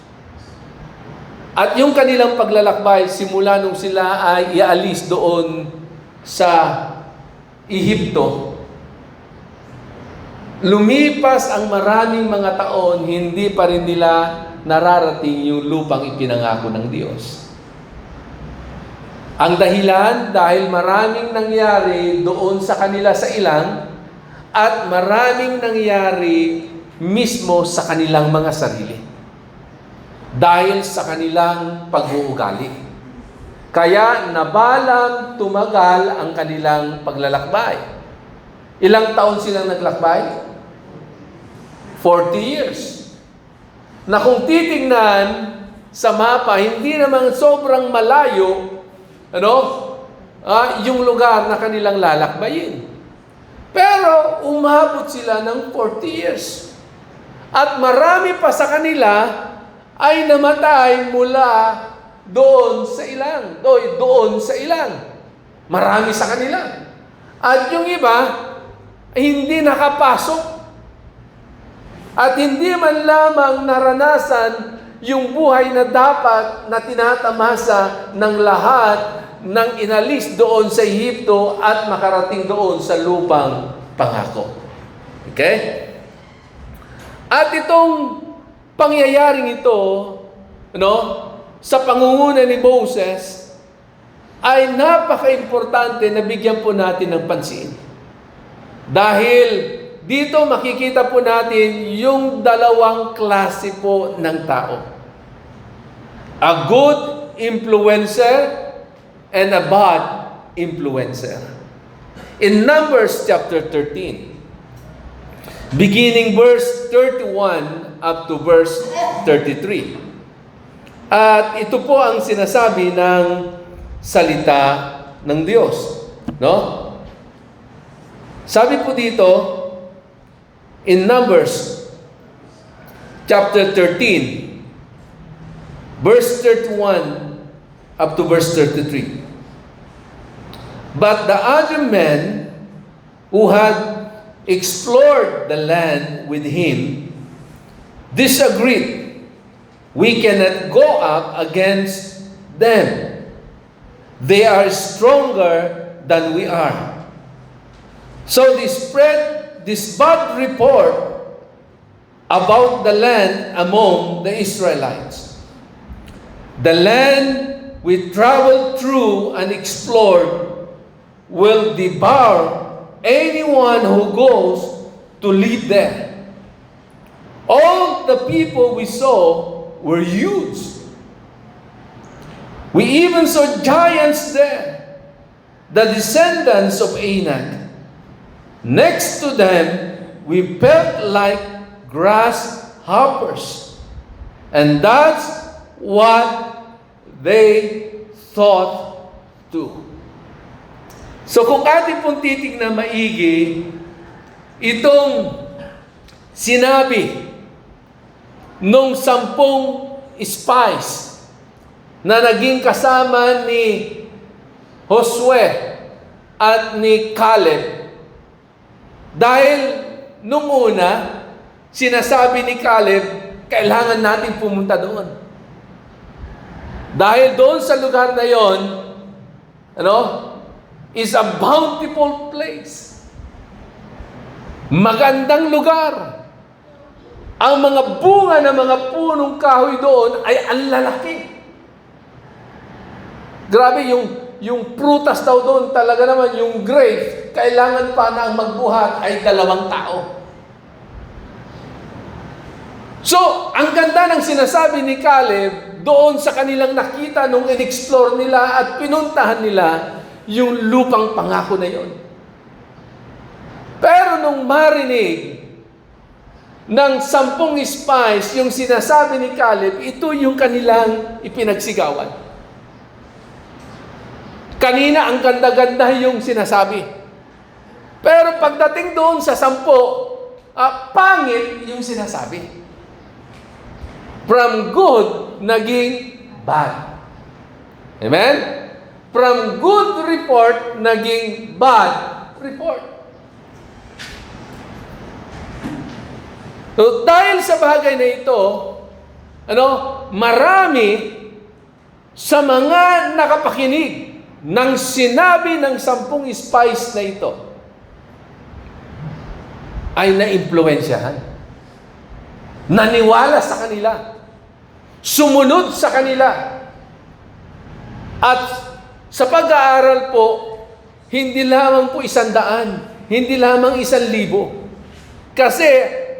At yung kanilang paglalakbay, simula nung sila ay ialis doon sa Ehipto, lumipas ang maraming mga taon, hindi pa rin nila nararating yung lupang ipinangako ng Diyos. Ang dahilan dahil maraming nangyari doon sa kanila sa ilang at maraming nangyari mismo sa kanilang mga sarili. Dahil sa kanilang pag-uugali. Kaya nabalang tumagal ang kanilang paglalakbay. Ilang taon silang naglakbay? 40 years. Na kung titingnan sa mapa, hindi naman sobrang malayo yung lugar na kanilang lalakbayin. Pero umabot sila ng 40 years. At marami pa sa kanila ay namatay mula doon sa ilang. Marami sa kanila. At yung iba ay hindi nakapasok. At hindi man lamang naranasan yung buhay na dapat na tinatamasa ng lahat ng inalis doon sa Ehipto at makarating doon sa lupang pangako. Okay? At itong pangyayaring ito, sa pangunguna ni Moses, ay napaka-importante na bigyan po natin ng pansin. Dahil dito makikita po natin yung dalawang klase po ng tao. A good influencer and a bad influencer. In Numbers chapter 13, beginning verse 31 up to verse 33. At ito po ang sinasabi ng salita ng Diyos. Sabi po dito, in Numbers chapter 13, verse 31 up to verse 33. But the other men who had explored the land with him disagreed. We cannot go up against them. They are stronger than we are. So they spread this bad report about the land among the Israelites. The land we traveled through and explored will devour anyone who goes to live there. All the people we saw were huge. We even saw giants there, the descendants of Anak. Next to them, we felt like grasshoppers. And that's what they thought too. So kung ating pong titignan maigi, itong sinabi nung 10 spies na naging kasama ni Josue at ni Caleb. Dahil nung una, sinasabi ni Caleb, kailangan natin pumunta doon. Dahil doon sa lugar na yon, is a bountiful place. Magandang lugar. Ang mga bunga ng mga punong kahoy doon ay ang lalaki. Grabe, yung prutas daw doon talaga naman, yung grape, kailangan pa na ang magbuhat ay 2 tao. So, ang ganda ng sinasabi ni Caleb doon sa kanilang nakita nung in-explore nila at pinuntahan nila yung lupang pangako na yon. Pero nung marinig ng 10 spies yung sinasabi ni Caleb, ito yung kanilang ipinagsigawan. Kanina ang ganda-ganda yung sinasabi. Pero pagdating doon sa 10, pangit yung sinasabi. From good, naging bad. Amen? From good report, naging bad report. So, dahil sa bagay na ito, marami sa mga nakapakinig ng sinabi ng 10 spies na ito ay naimpluwensyahan. Naniwala sa kanila. Sumunod sa kanila. At Sa pag-aaral po, hindi lamang po 100, hindi lamang 1,000. Kasi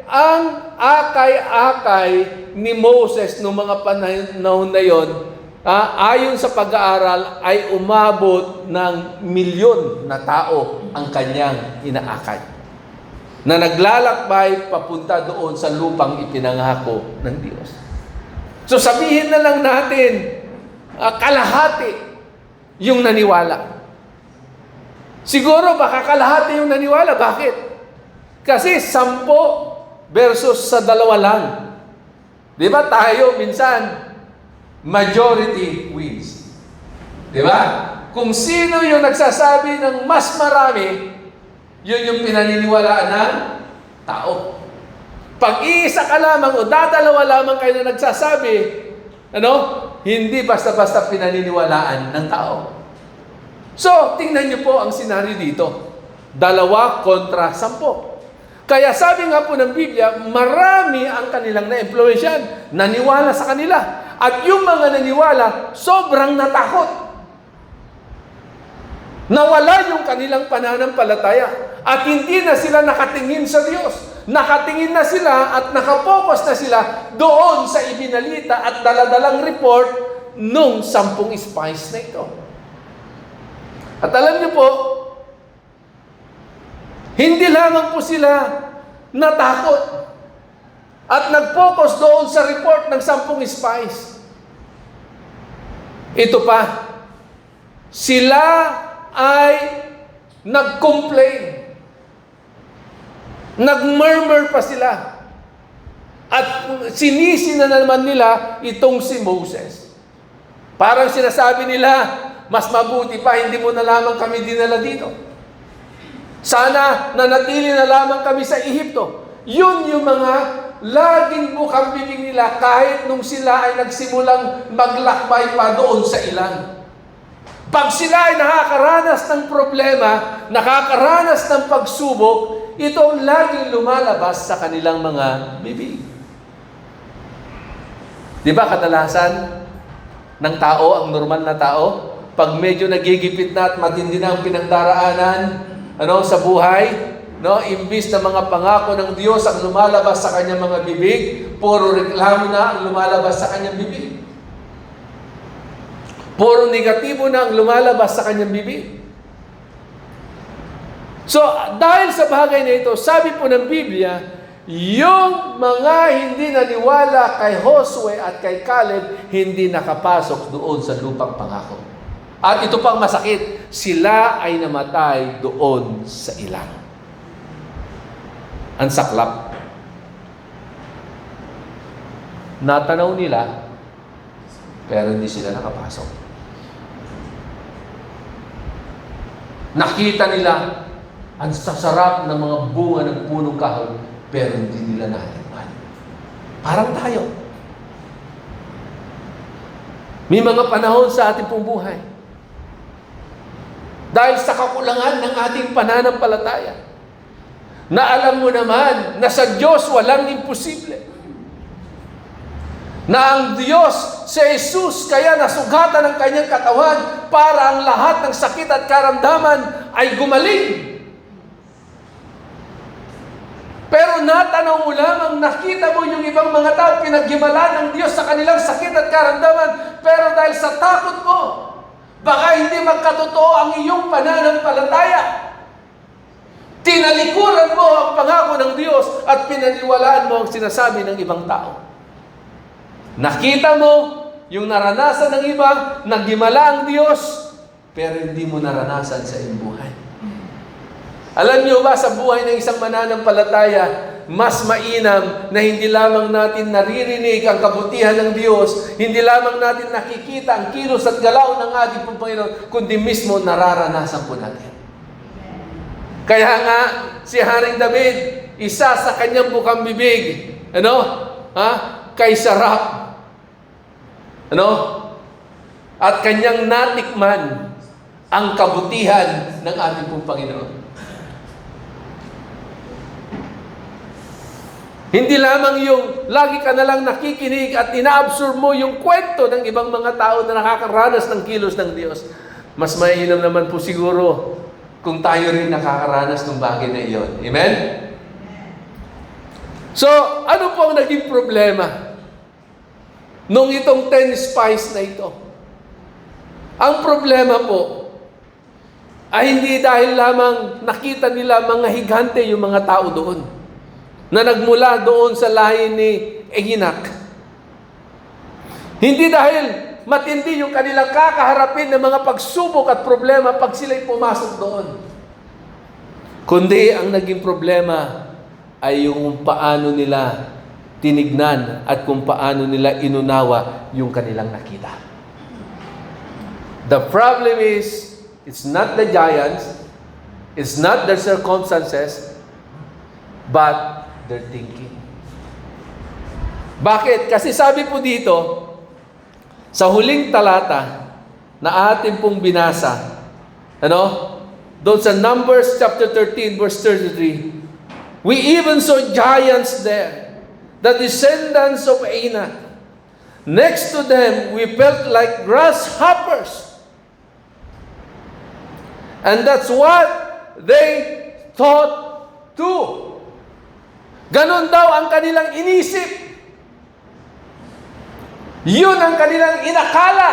ang akay-akay ni Moses noong mga panahon na yon, ayon sa pag-aaral, ay umabot ng milyon na tao ang kanyang inaakay, na naglalakbay papunta doon sa lupang ipinangako ng Diyos. So sabihin na lang natin, kalahati yung naniwala. Siguro baka kalahati yung naniwala. Bakit? Kasi 10 versus sa 2 lang. Di ba tayo minsan, majority wins. Di ba? Kung sino yung nagsasabi ng mas marami, yun yung pinaniniwalaan ng tao. Pag iisa ka lamang o dadalawa lamang kayo na nagsasabi, hindi basta-basta pinaniniwalaan ng tao. So, tingnan niyo po ang senaryo dito. 2 kontra 10. Kaya sabi nga po ng Biblia, marami ang kanilang na-impluwensyahan, naniwala sa kanila. At yung mga naniwala, sobrang natakot. Nawala yung kanilang pananampalataya. At hindi na sila nakatingin sa Diyos. Nakatingin na sila at nakapokus na sila doon sa ibinalita at daladalang report nung 10 spies na ito. At alam niyo po, hindi lamang po sila natakot at nag-focus doon sa report ng 10 spies. Ito pa, sila ay nag-complain. Nag-murmur pa sila. At sinisi na naman nila itong si Moses. Parang sinasabi nila, mas mabuti pa, hindi mo na lamang kami dinala dito. Sana nanatili na lamang kami sa Ehipto. Yun yung mga laging bukang bibig nila kahit nung sila ay nagsimulang maglakbay pa doon sa ilang. Pag sila ay nakakaranas ng problema, nakakaranas ng pagsubok, ito ang laging lumalabas sa kanilang mga bibig. Di ba kadalasan ng tao, ang normal na tao, pag medyo nagigipit na at matindi na ang pinagdaraanan sa buhay, imbis na mga pangako ng Diyos ang lumalabas sa kanyang mga bibig, puro reklamo na ang lumalabas sa kanyang bibig. Puro negatibo na ang lumalabas sa kanyang bibig. So, dahil sa bagay na ito, sabi po ng Biblia, yung mga hindi naniwala kay Josue at kay Caleb, hindi nakapasok doon sa lupang pangako. At ito pang masakit, sila ay namatay doon sa ilang. Ang saklap. Natanaw nila, pero hindi sila nakapasok. Nakita nila ang sasarap ng mga bunga ng punong kahoy, pero hindi nila natikman. Parang tayo. May mga panahon sa ating pong buhay, dahil sa kakulangan ng ating pananampalataya, na alam mo naman na sa Diyos walang imposible. Na ang Diyos, si Jesus, kaya nasugatan ng kanyang katawan para ang lahat ng sakit at karamdaman ay gumaling. Pero natanaw mo lamang, nakita mo yung ibang mga tao, pinaghimalan ng Diyos sa kanilang sakit at karamdaman, pero dahil sa takot mo, baka hindi magkatotoo ang iyong pananampalataya. Tinalikuran mo ang pangako ng Diyos at pinaniwalaan mo ang sinasabi ng ibang tao. Nakita mo yung naranasan ng iba, naghimala ang Diyos, pero hindi mo naranasan sa iyong buhay. Alam niyo ba, sa buhay ng isang mananampalataya, mas mainam na hindi lamang natin naririnig ang kabutihan ng Diyos, hindi lamang natin nakikita ang kilos at galaw ng ating Panginoon, kundi mismo nararanasan po natin. Kaya nga, si Haring David, isa sa kanyang bukang bibig, kay sarap, at kanyang natikman ang kabutihan ng ating pong Panginoon. Hindi lamang yung lagi ka na lang nakikinig at ina-absorb mo yung kwento ng ibang mga tao na nakakaranas ng kilos ng Diyos. mas mainam naman po siguro kung tayo rin nakakaranas ng bagay na iyon. Amen? So, ano po ang naging problema nung itong 10 spies na ito? Ang problema po ay hindi dahil lamang nakita nila mga higante yung mga tao doon na nagmula doon sa lahi ni Eginak. Hindi dahil matindi yung kanilang kakaharapin ng mga pagsubok at problema pag sila'y pumasok doon. Kundi ang naging problema ay yung paano nila tinignan at kung paano nila inunawa yung kanilang nakita. The problem is, it's not the giants, it's not their circumstances, but their thinking. Bakit? Kasi sabi po dito, sa huling talata na atin pong binasa, doon sa Numbers chapter 13 verse 33, we even saw giants there, the descendants of Anak. Next to them, we felt like grasshoppers. And that's what they thought too. Ganon daw ang kanilang inisip. Yun ang kanilang inakala.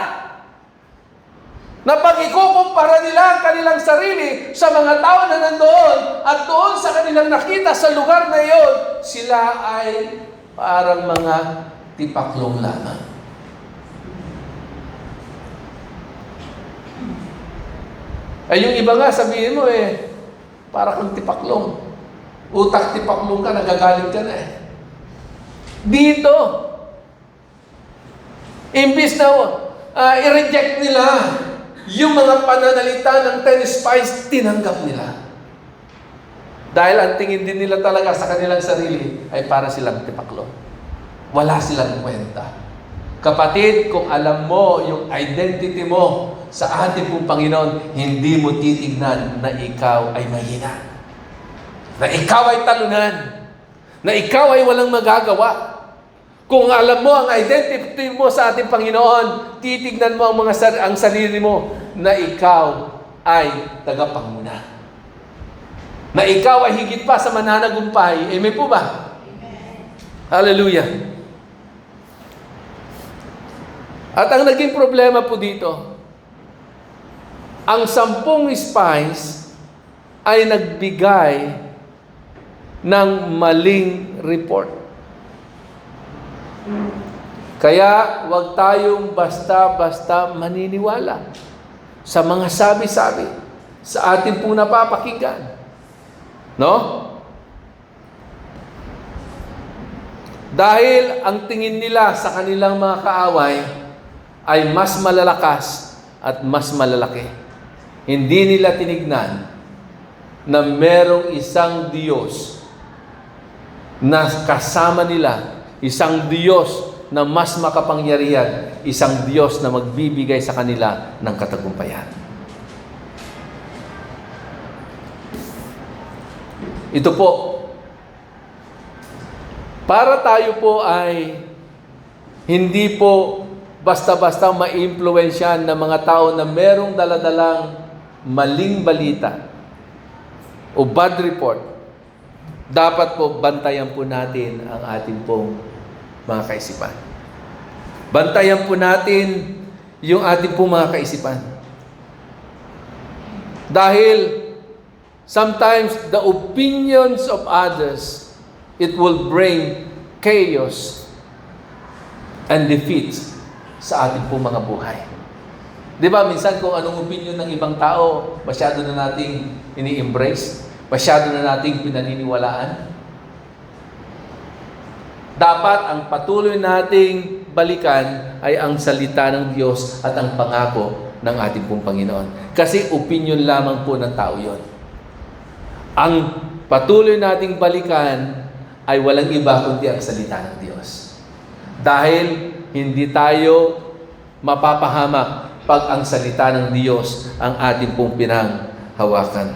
Na pag ikukumpara nila ang kanilang sarili sa mga tao na nandoon at doon sa kanilang nakita sa lugar na iyon, sila ay parang mga tipaklong lamang. Ay yung iba nga sabihin mo para kang tipaklong. Utak tipaklong ka, nagagalit ka na Dito, imbis na i-reject nila yung mga pananalita ng 10 spies, tinanggap nila. Dahil ang tingin din nila talaga sa kanilang sarili ay para silang tipaklong. Wala silang kwenta. Kapatid, kung alam mo yung identity mo sa ating pong Panginoon, hindi mo titignan na ikaw ay mahina. Na ikaw ay talunan. Na ikaw ay walang magagawa. Kung alam mo ang identity mo sa ating Panginoon, titignan mo ang sarili mo na ikaw ay tagapanguna. Na ikaw ay higit pa sa mananagumpay. Amen po ba? Amen. Hallelujah. At ang naging problema po dito, ang 10 spies ay nagbigay ng maling report. Kaya huwag tayong basta-basta maniniwala sa mga sabi-sabi sa ating pong napapakinggan. No? Dahil ang tingin nila sa kanilang mga kaaway ay mas malalakas at mas malalaki. Hindi nila tinignan na merong isang Diyos na kasama nila, isang Diyos na mas makapangyarihan, isang Diyos na magbibigay sa kanila ng katagumpayan. Ito po, para tayo po ay hindi po basta-basta ma-impluwensyahan ng mga tao na merong daladalang maling balita o bad report, dapat po bantayan po natin ang ating pong mga kaisipan. Bantayan po natin yung ating pong mga kaisipan. Dahil sometimes the opinions of others, it will bring chaos and defeat sa ating pong mga buhay. Di ba, minsan kung anong opinion ng ibang tao, masyado na nating ini-embrace, masyado na nating pinaniniwalaan. Dapat ang patuloy nating balikan ay ang salita ng Diyos at ang pangako ng ating pong Panginoon. Kasi opinion lamang po ng tao yon. Ang patuloy nating balikan ay walang iba kundi ang salita ng Diyos. Dahil hindi tayo mapapahamak pag ang salita ng Diyos ang ating pong pinanghawakan.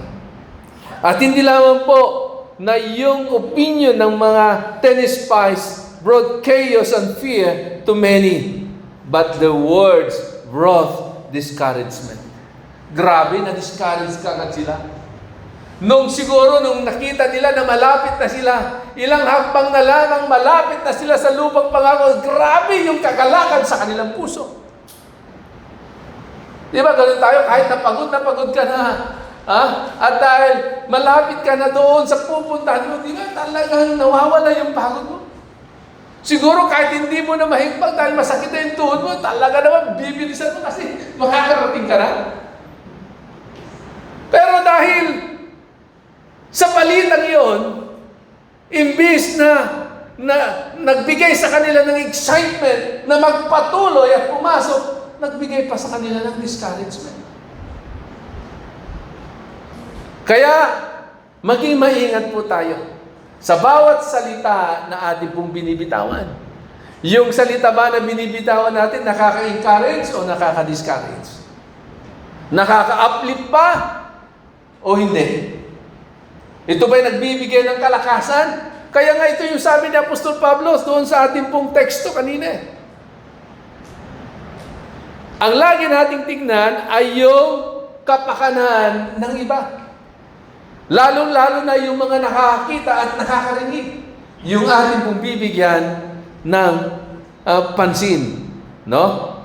At hindi lamang po na yung opinion ng mga 10 spies brought chaos and fear to many, but the words brought discouragement. Grabe, na-discourage kagad sila. Nung nakita nila na malapit na sila, ilang hakbang na lamang malapit na sila sa lupang pangako, grabe yung kagalakan sa kanilang puso. Di ba, ganun tayo, kahit na pagod ka na, at dahil malapit ka na doon sa pupuntahan mo, di ba, talagang nawawala yung pagod mo. Siguro kahit hindi mo na mahimpag dahil masakit na yung tuhod mo, talaga naman bibilisan mo kasi makakarating ka na. Pero dahil sa palitang iyon, imbis na nagbigay sa kanila ng excitement na magpatuloy at pumasok, nagbigay pa sa kanila ng discouragement. Kaya, maging maingat po tayo sa bawat salita na ating pong binibitawan. Yung salita ba na binibitawan natin, nakaka-encourage o nakaka-discourage? Nakaka-uplift pa o hindi? Ito ba'y nagbibigay ng kalakasan? Kaya nga ito yung sabi ni Apostol Pablo doon sa ating pong teksto kanina. Ang lagi nating tingnan ay yung kapakanan ng iba. Lalong-lalo na yung mga nakakita at nakakarinig. Yung ating pong bibigyan ng pansin. No?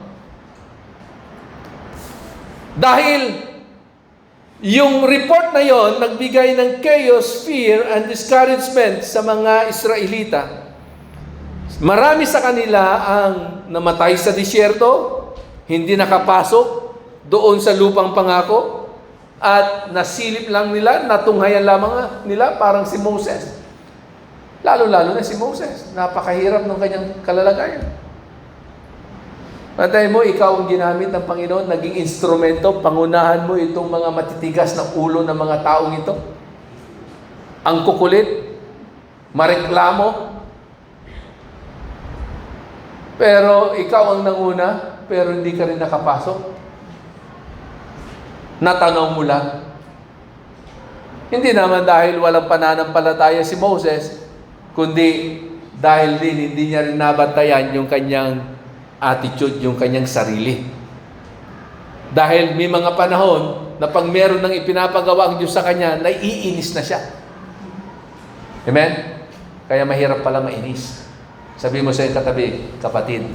Dahil yung report na yon nagbigay ng chaos, fear, and discouragement sa mga Israelita. Marami sa kanila ang namatay sa disyerto, hindi nakapasok doon sa lupang pangako, at nasilip lang nila, natunghayan lamang nila parang si Moses. Lalo-lalo na si Moses. Napakahirap ng kanyang kalalagayan. Pantay mo, ikaw ang ginamit ng Panginoon, naging instrumento, pangunahan mo itong mga matitigas na ulo ng mga taong ito. Ang kukulit, mareklamo, pero ikaw ang nanguna, pero hindi ka rin nakapasok. Natanaw mo lang. Hindi naman dahil walang pananampalataya si Moses, kundi dahil din hindi niya rin nabantayan yung kanyang attitude, yung kanyang sarili. Dahil may mga panahon na pag meron ng ipinapagawa ang Diyos sa kanya, naiinis na siya. Amen? Kaya mahirap pala mainis. Sabi mo sa iyong katabi, kapatid,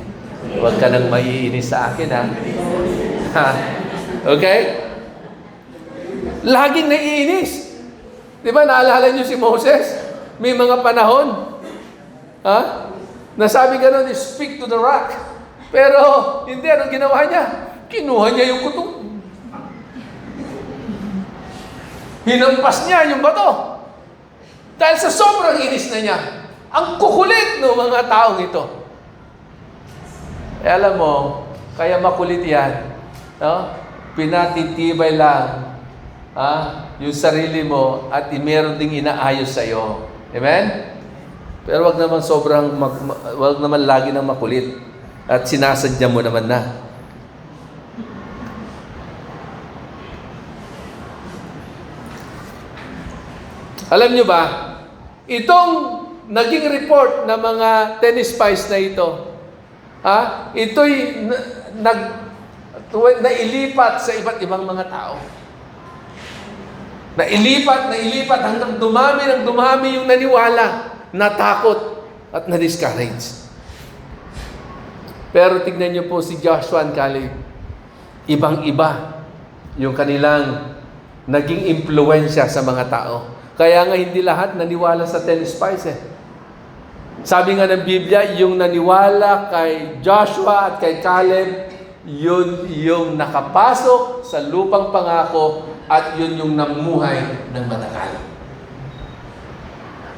huwag ka nang maiinis sa akin, ha? Okay? Laging naiinis. Di ba, naalala niyo si Moses? May mga panahon, nasabi ka nun, speak to the rock. Pero, hindi, anong ginawa niya? Kinuha niya yung kuto. Hinampas niya yung bato. Dahil sa sobrang inis na niya. Ang kukulit ng mga taong ito. Alam mo, kaya makulit yan. No? Pinatitibay lang yung sarili mo at meron ding inaayos sa iyo. Amen? Pero wag naman wag naman lagi nang makulit. At sinasadya mo naman na. Alam nyo ba, itong naging report ng mga 10 spies na ito, ito'y nailipat sa iba't ibang mga tao. Nailipat hanggang dumami yung naniwala, natakot at na-discourage. Pero tignan niyo po si Joshua and Caleb. Ibang-iba yung kanilang naging impluensya sa mga tao. Kaya nga hindi lahat naniwala sa 10 spies Sabi nga ng Biblia, yung naniwala kay Joshua at kay Caleb, yun yung nakapasok sa lupang pangako at yun yung namuhay ng matagal.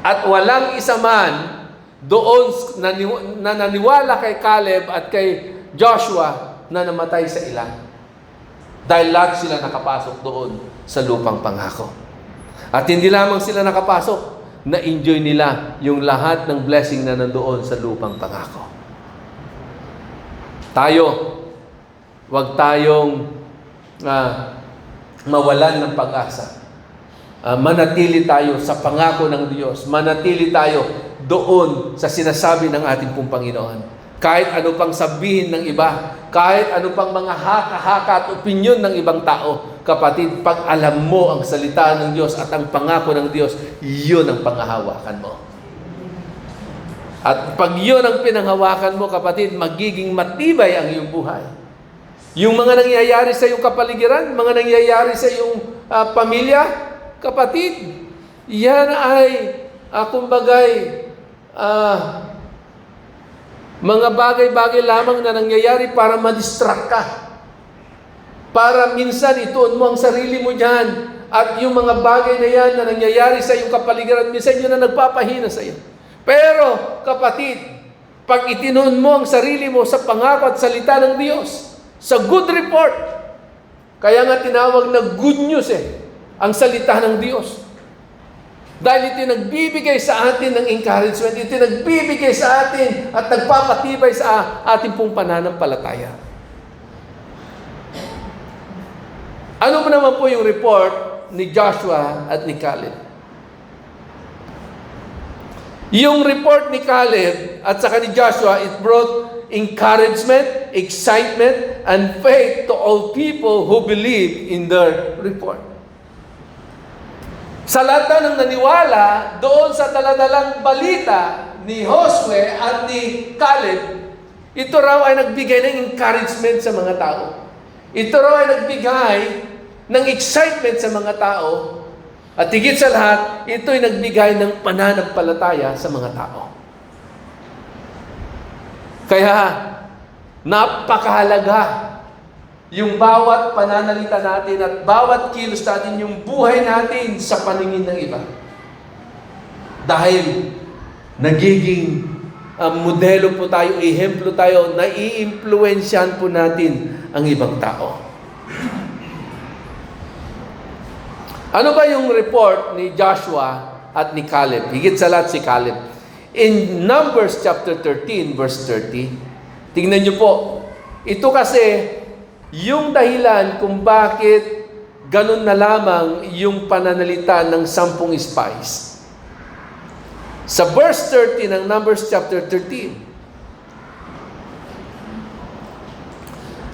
At walang isa man doon na naniwala kay Caleb at kay Joshua na namatay sa ilang. Dahil lahat sila nakapasok doon sa lupang pangako. At hindi lamang sila nakapasok, na-enjoy nila yung lahat ng blessing na nandoon sa lupang pangako. Tayo, wag tayong mawalan ng pag-asa. Manatili tayo sa pangako ng Diyos. Manatili tayo doon sa sinasabi ng ating pong Panginoon. Kahit ano pang sabihin ng iba, kahit ano pang mga haka-haka at opinyon ng ibang tao, kapatid, pag alam mo ang salita ng Diyos at ang pangako ng Diyos, yun ang panghahawakan mo. At pag yun ang pinanghawakan mo, kapatid, magiging matibay ang iyong buhay. Yung mga nangyayari sa iyong kapaligiran, mga nangyayari sa iyong pamilya, kapatid, yan ay, mga bagay-bagay lamang na nangyayari para ma-distract ka. Para minsan ituon mo ang sarili mo dyan. At yung mga bagay na yan na nangyayari sa iyong kapaligiran, minsan yun na nagpapahina sa iyo. Pero, kapatid, pag itinuon mo ang sarili mo sa pangako at salita ng Diyos, sa good report, kaya nga tinawag na good news ang salita ng Diyos. Dahil ito nagbibigay sa atin ng encouragement, ito nagbibigay sa atin at nagpapatibay sa ating pong pananampalataya. Ano ba naman po yung report ni Joshua at ni Caleb? Yung report ni Caleb at saka ni Joshua, it brought encouragement, excitement, and faith to all people who believe in their report. Sa lahat ng naniwala doon sa daladalang balita ni Josue at ni Caleb, ito raw ay nagbigay ng encouragement sa mga tao. Ito raw ay nagbigay ng excitement sa mga tao. At higit sa lahat, ito ay nagbigay ng pananampalataya sa mga tao. Kaya, napakahalaga yung bawat pananalita natin at bawat kilos natin, yung buhay natin sa paningin ng iba. Dahil nagiging modelo po tayo, ehemplo tayo, nai-impluwensyahan po natin ang ibang tao. Ano ba yung report ni Joshua at ni Caleb? Higit sa lahat si Caleb. In Numbers chapter 13, verse 30, tingnan niyo po, ito kasi yung dahilan kung bakit ganun na lamang yung pananalita ng 10 spies. Sa verse 30 ng Numbers chapter 13,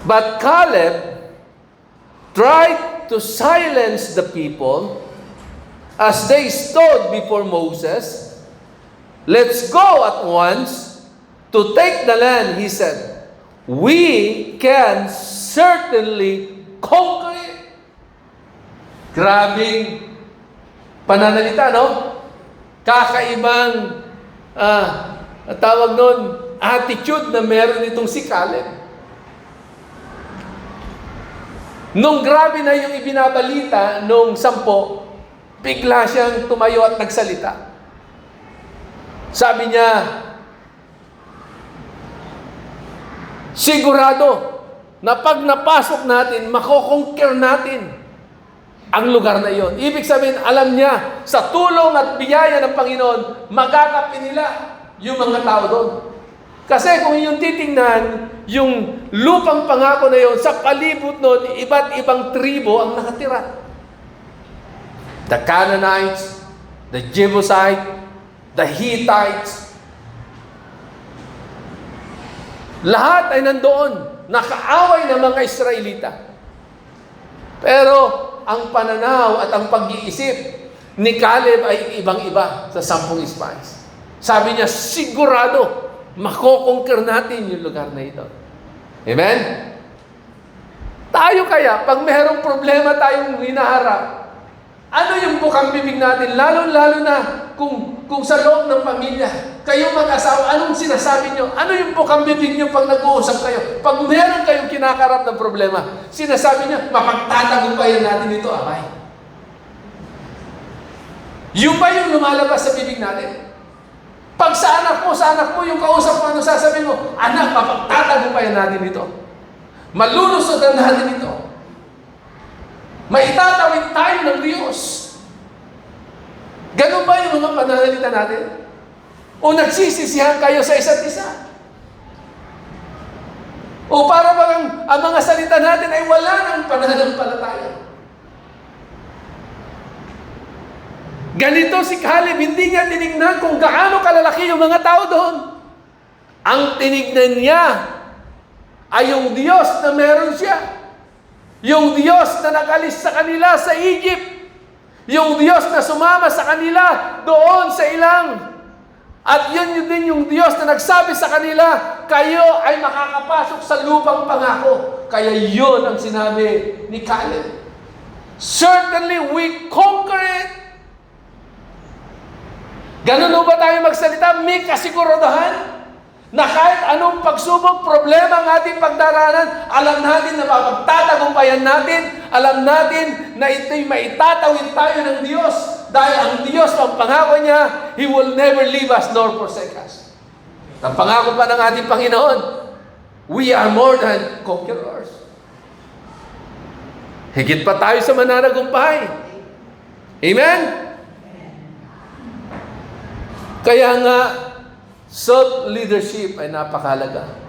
but Caleb tried to silence the people as they stood before Moses. Let's go at once to take the land, he said. We can certainly conquer it. Grabing pananalita, no? Kakaibang tawag nun, attitude na meron itong si Caleb. Nung grabe na yung ibinabalita nung 10, bigla siyang tumayo at nagsalita. Sabi niya, sigurado na pag napasok natin, makokonquer natin ang lugar na iyon. Ibig sabihin, alam niya, sa tulong at biyaya ng Panginoon, magkakapi nila yung mga tao doon. Kasi kung yung titingnan, yung lupang pangako na yun, sa palibot nun, iba't ibang tribo ang nakatira. The Canaanites, the Jebusites, the Hittites. Lahat ay nandoon, nakaaway ng mga Israelita. Pero ang pananaw at ang pag-iisip ni Caleb ay ibang-iba sa 10 spies. Sabi niya, sigurado, makokonquer natin yung lugar na ito. Amen? Tayo kaya, pag mayroong problema tayong hinaharap, ano yung bukang bibig natin? Lalo-lalo na kung sa loob ng pamilya, kayo mag-asawa, anong sinasabi nyo? Ano yung bukang bibig nyo pag nag-uusap kayo? Pag meron kayong kinakarap ng problema, sinasabi nyo, mapagtatagumpayan natin ito, amay. Yung ba yung lumalabas sa bibig natin? Pag sa anak mo, yung kausap mo, ano sasabihin mo? Anak, mapagtatagumpayan natin ito. Malulusodan natin ito. Maitatawid tayo ng Diyos. Ganun ba yung mga pananalita natin? O nagsisisihan kayo sa isa't isa? O para bang ang mga salita natin ay wala ng pananampalataya? Ganito si Caleb, hindi niya tinignan kung gaano kalalaki yung mga tao doon. Ang tinignan niya ay yung Diyos na meron siya. Yung Diyos na nakalis sa kanila sa Egypt. Yung Diyos na sumama sa kanila doon sa ilang. At yun din yung Diyos na nagsabi sa kanila, kayo ay makakapasok sa lupang pangako. Kaya yun ang sinabi ni Caleb. Certainly we conquer it. Ganun ba tayo magsalita? May kasiguraduhan na kahit anong pagsubok, problema ang ating pagdaraanan, alam natin na mapagtatagumpayan natin, alam natin na ito'y maitatawid tayo ng Diyos. Dahil ang Diyos, ang pangako niya, He will never leave us nor forsake us. Ang pangako pa ng ating Panginoon, we are more than conquerors. Higit pa tayo sa mananagumpay. Amen? Kaya nga, self-leadership ay napakahalaga.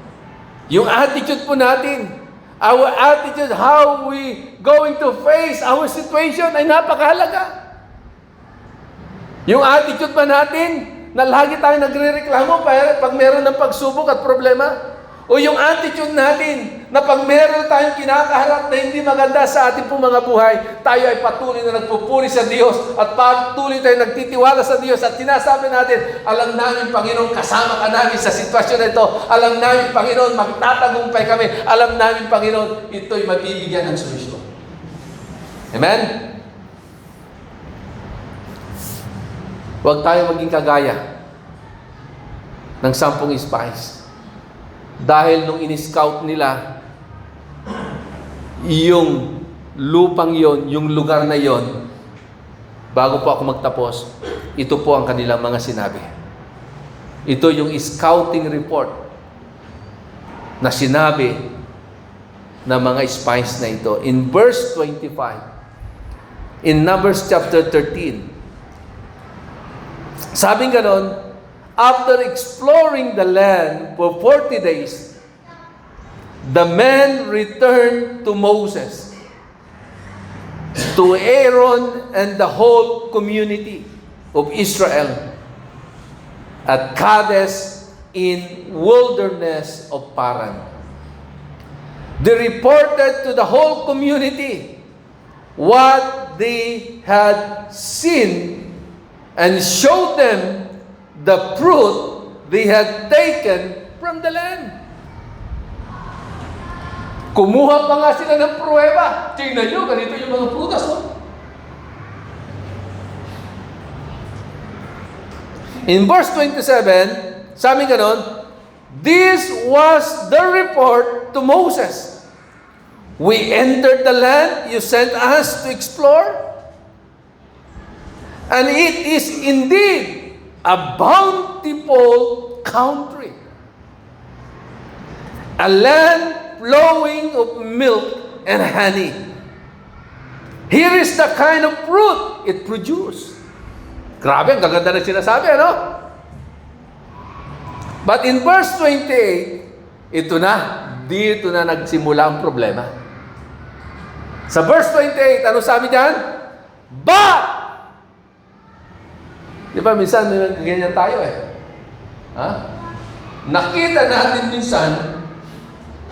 Yung attitude po natin, our attitude, how we going to face our situation ay napakahalaga. Yung attitude ba natin, na lagi tayo nagre-reklamo pag meron ng pagsubok at problema? O yung attitude natin, na pag meron tayong kinakaharap na hindi maganda sa ating pong mga buhay, tayo ay patuloy na nagpupuri sa Diyos at patuloy tayo nagtitiwala sa Diyos at sinasabi natin, alam namin, Panginoon, kasama ka namin sa sitwasyon na ito. Alam namin, Panginoon, magtatagumpay kami. Alam namin, Panginoon, ito'y mabibigyan ng solusyon. Amen? Huwag tayo maging kagaya ng 10 spies. Dahil nung in-scout nila, yung lupang yon, yung lugar na yon, bago po ako magtapos, ito po ang kanilang mga sinabi. Ito yung scouting report na sinabi ng mga spies na ito. In verse 25, in Numbers chapter 13, sabing ganon, after exploring the land for 40 days, the men returned to Moses, to Aaron and the whole community of Israel at Kadesh in wilderness of Paran. They reported to the whole community what they had seen and showed them the fruit they had taken from the land. Kumuha pa nga sila ng pruweba. Tingnan nyo, ganito yung mga prutas. Oh. In verse 27, sabi ganon, this was the report to Moses. We entered the land you sent us to explore, and it is indeed a bountiful country, a land flowing of milk and honey. Here is the kind of fruit it produced. Grabe, ang gaganda na sinasabi, ano? But in verse 28, ito na, dito na nagsimula ang problema. Sa verse 28, ano sabi diyan? But di ba, minsan ganyan tayo eh. Ha? Nakita natin minsan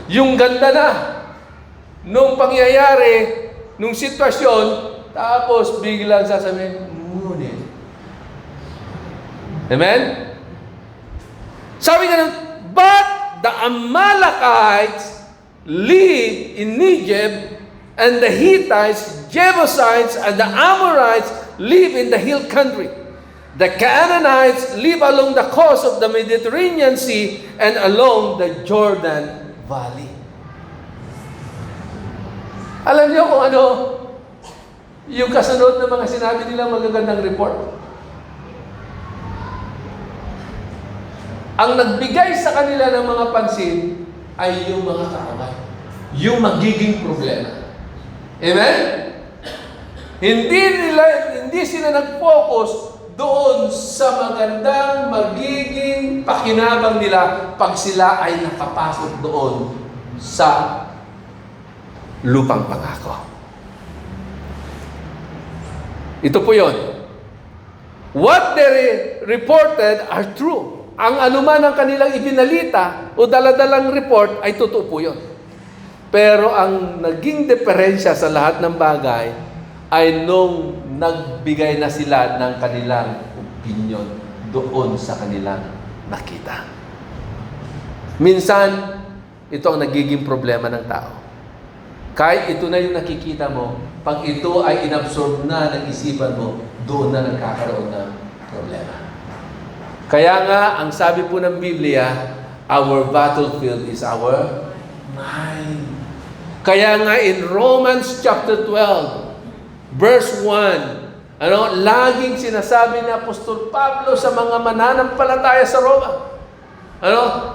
yung ganda na nung pangyayari, nung sitwasyon, tapos biglang sasabihin, ngunit. Amen? Sabi nga, but the Amalekites live in Egypt, and the Hittites, Jebusites, and the Amorites live in the hill country. The Canaanites live along the coast of the Mediterranean Sea and along the Jordan Valley. Alam niyo kung ano yung kasunod ng mga sinabi nilang magagandang report? Ang nagbigay sa kanila ng mga pansin ay yung mga kaaway, yung magiging problema. Amen? Hindi sila nag-focus doon sa magandang magiging pakinabang nila pag sila ay nakapasok doon sa lupang pangako. Ito po yun. What they reported are true. ang anuman ang kanilang ibinalita o daladalang report ay totoo po yun. Pero ang naging diferensya sa lahat ng bagay ay nung nagbigay na sila ng kanilang opinion doon sa kanilang nakita. Minsan, ito ang nagiging problema ng tao. Kahit ito na yung nakikita mo, pag ito ay inabsorb na ng isipan mo, doon na nagkakaroon ng problema. Kaya nga, ang sabi po ng Biblia, our battlefield is our mind. Kaya nga in Romans chapter 12, verse 1, laging sinasabi ni Apostol Pablo sa mga mananampalataya sa Roma.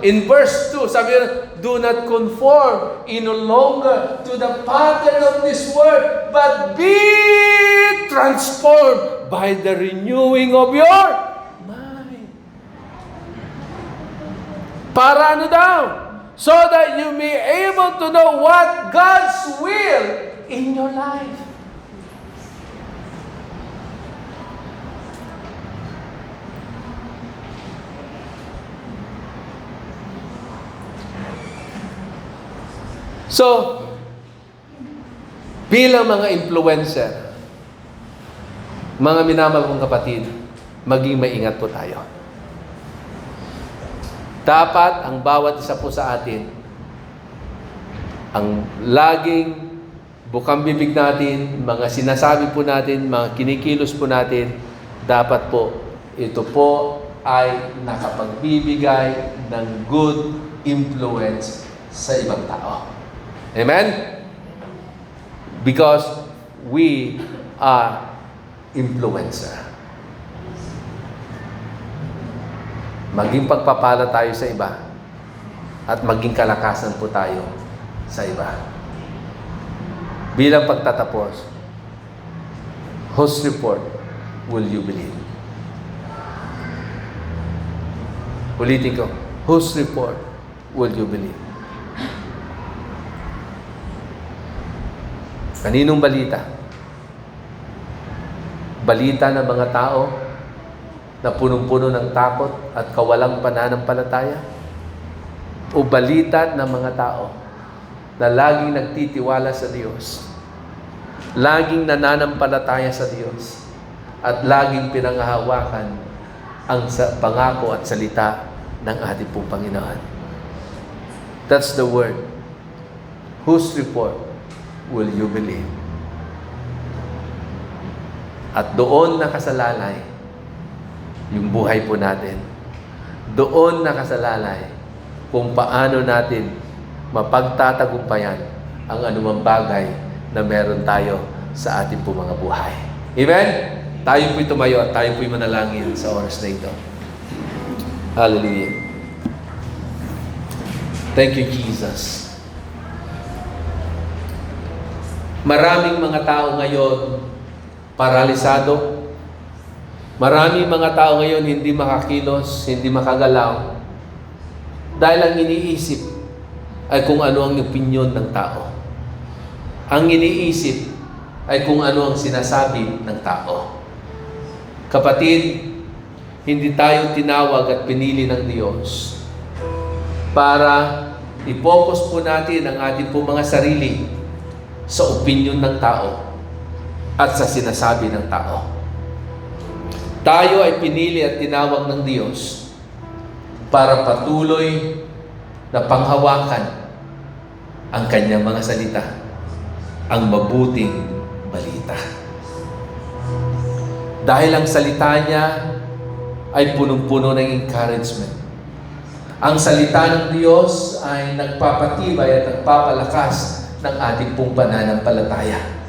In verse 2, sabi niya, do not conform no longer to the pattern of this world, but be transformed by the renewing of your mind. Para ano daw? So that you may able to know what God's will in your life. So, bilang mga influencer, mga minamahal kong kapatid, maging maingat po tayo. Dapat ang bawat isa po sa atin, ang laging bukang bibig natin, mga sinasabi po natin, mga kinikilos po natin, dapat po, ito po ay nakapagbibigay ng good influence sa ibang tao. Amen? Because we are influencer. Maging pagpapala tayo sa iba at maging kalakasan po tayo sa iba. Bilang pagtatapos, whose report will you believe? Ulitin ko, whose report will you believe? Kaninong balita? Balita ng mga tao na punong-puno ng takot at kawalang pananampalataya? O balita ng mga tao na laging nagtitiwala sa Diyos, laging nananampalataya sa Diyos, at laging pinanghahawakan ang pangako at salita ng ating pong Panginoon? That's the word. Whose report will you believe? At doon nakasalalay yung buhay po natin. Doon nakasalalay kung paano natin mapagtatagumpayan ang anumang bagay na meron tayo sa ating po mga buhay. Amen? Tayo po'y tumayo at tayo po'y manalangin sa oras na ito. Hallelujah. Thank you, Jesus. Maraming mga tao ngayon paralisado. Maraming mga tao ngayon hindi makakilos, hindi makagalaw. Dahil ang iniisip ay kung ano ang opinyon ng tao. Ang iniisip ay kung ano ang sinasabi ng tao. Kapatid, hindi tayo tinawag at pinili ng Diyos para i-focus po natin ang ating po mga sarili sa opinyon ng tao at sa sinasabi ng tao. Tayo ay pinili at tinawag ng Diyos para patuloy na panghawakan ang kanyang mga salita, ang mabuting balita. Dahil ang salita niya ay punong-puno ng encouragement. Ang salita ng Diyos ay nagpapatibay at nagpapalakas ng ating pong pananampalataya.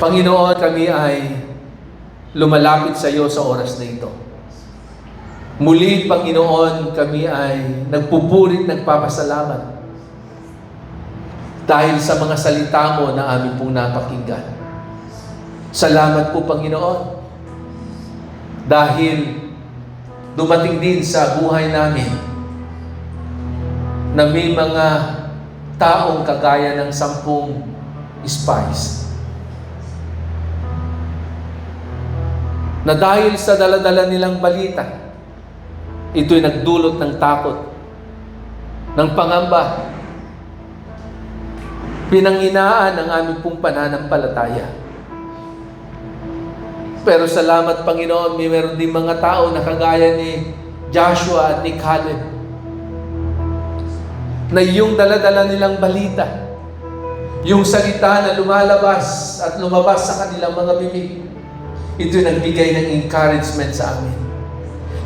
Panginoon, kami ay lumalapit sa iyo sa oras na ito. Muli, Panginoon, kami ay nagpupurit, nagpapasalamat dahil sa mga salita mo na aming pong napakinggan. Salamat po, Panginoon, dahil dumating din sa buhay namin na may mga taong kagaya ng 10 spies na dahil sa daladala nilang balita, ito'y nagdulot ng takot, ng pangamba, pinanghinaan ang aming pong pananampalataya. Pero salamat Panginoon, meron din mga tao na kagaya ni Joshua at ni Caleb, na yung daladala nilang balita, yung salita na lumalabas at lumabas sa kanilang mga bibig, ito'y nagbigay ng encouragement sa amin.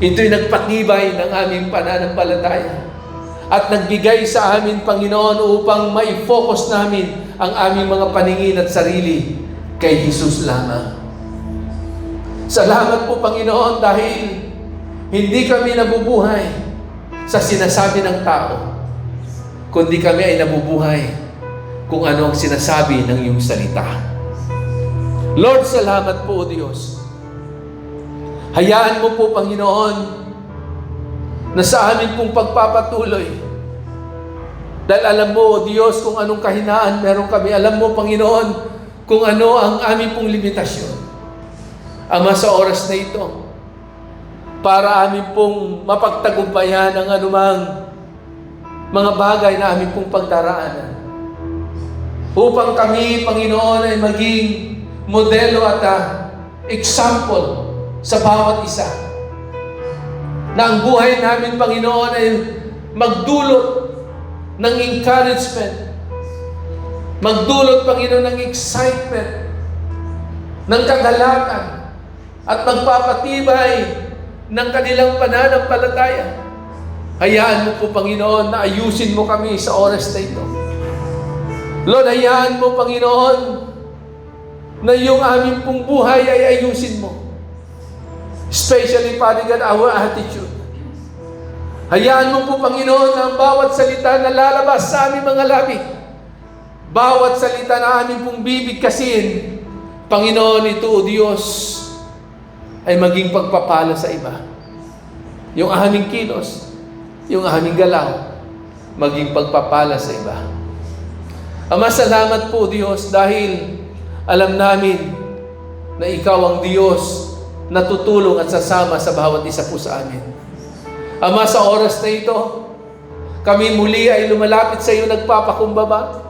Ito'y nagpatibay ng aming pananampalataya at nagbigay sa amin, Panginoon, upang ma-focus namin ang aming mga paningin at sarili kay Jesus lamang. Salamat po, Panginoon, dahil hindi kami nabubuhay sa sinasabi ng tao, kundi kami ay nabubuhay kung ano ang sinasabi ng iyong salita. Lord, salamat po, O Diyos. Hayaan mo po, Panginoon, na sa amin pong pagpapatuloy, dahil alam mo, O Diyos, kung anong kahinaan meron kami. Alam mo, Panginoon, kung ano ang aming pong limitasyon. Ama, sa oras na ito, para amin pong mapagtagumpayan ang anumang mga bagay na amin pong pagdaraanan. Upang kami, Panginoon, ay maging modelo at example sa bawat isa. Na ang buhay namin, Panginoon, ay magdulot ng encouragement. Magdulot, Panginoon, ng excitement, ng kagalakan, at magpapatibay ng kanilang pananampalataya. Hayaan mo po, Panginoon, na ayusin mo kami sa oras na ito. Lord, hayaan mo, Panginoon, na yung aming pong buhay ay ayusin mo. Especially, Father God, our attitude. Hayaan mo po, Panginoon, na ang bawat salita na lalabas sa aming mga labi, bawat salita na aming pong bibigkasin, Panginoon, ito, O Diyos, ay maging pagpapala sa iba. Yung aming kilos, yung aming galaw, maging pagpapala sa iba. Ama, salamat po, Diyos, dahil alam namin na Ikaw ang Diyos na tutulong at sasama sa bawat isa po sa amin. Ama, sa oras na ito, kami muli ay lumalapit sa iyo, nagpapakumbaba.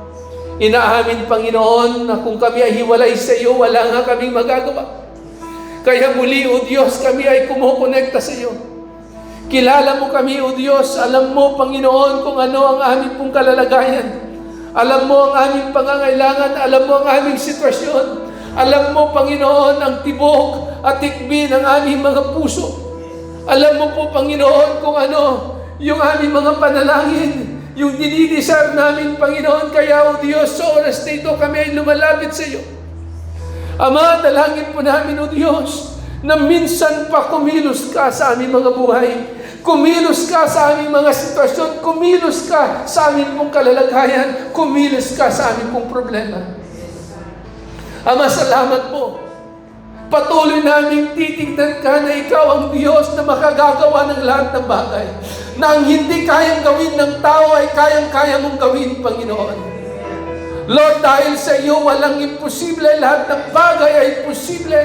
Inaamin, Panginoon, na kung kami ay hiwalay sa iyo, wala nga kaming magagawa. Kaya muli, O Diyos, kami ay kumukonekta sa iyo. Kilala mo kami, O Diyos. Alam mo, Panginoon, kung ano ang aming pong kalalagayan. Alam mo ang aming pangangailangan. Alam mo ang aming sitwasyon. Alam mo, Panginoon, ang tibok at tikbi ng aming mga puso. Alam mo po, Panginoon, kung ano yung aming mga panalangin, yung dinidesire namin, Panginoon. Kaya, O Diyos, sa oras na ito, kami ay lumalapit sa iyo. Ama, dalangin po namin, O Diyos, na minsan pa kumilos ka sa aming mga buhay. Kumilos ka sa aming mga sitwasyon. Kumilos ka sa aming pong kalalagayan. Kumilos ka sa aming pong problema. Ama, salamat po. Patuloy naming titignan ka na ikaw ang Diyos na makagagawa ng lahat ng bagay. Na ang hindi kayang gawin ng tao ay kayang-kaya mong gawin, Panginoon. Lord, dahil sa iyo walang imposible, lahat ng bagay ay posible.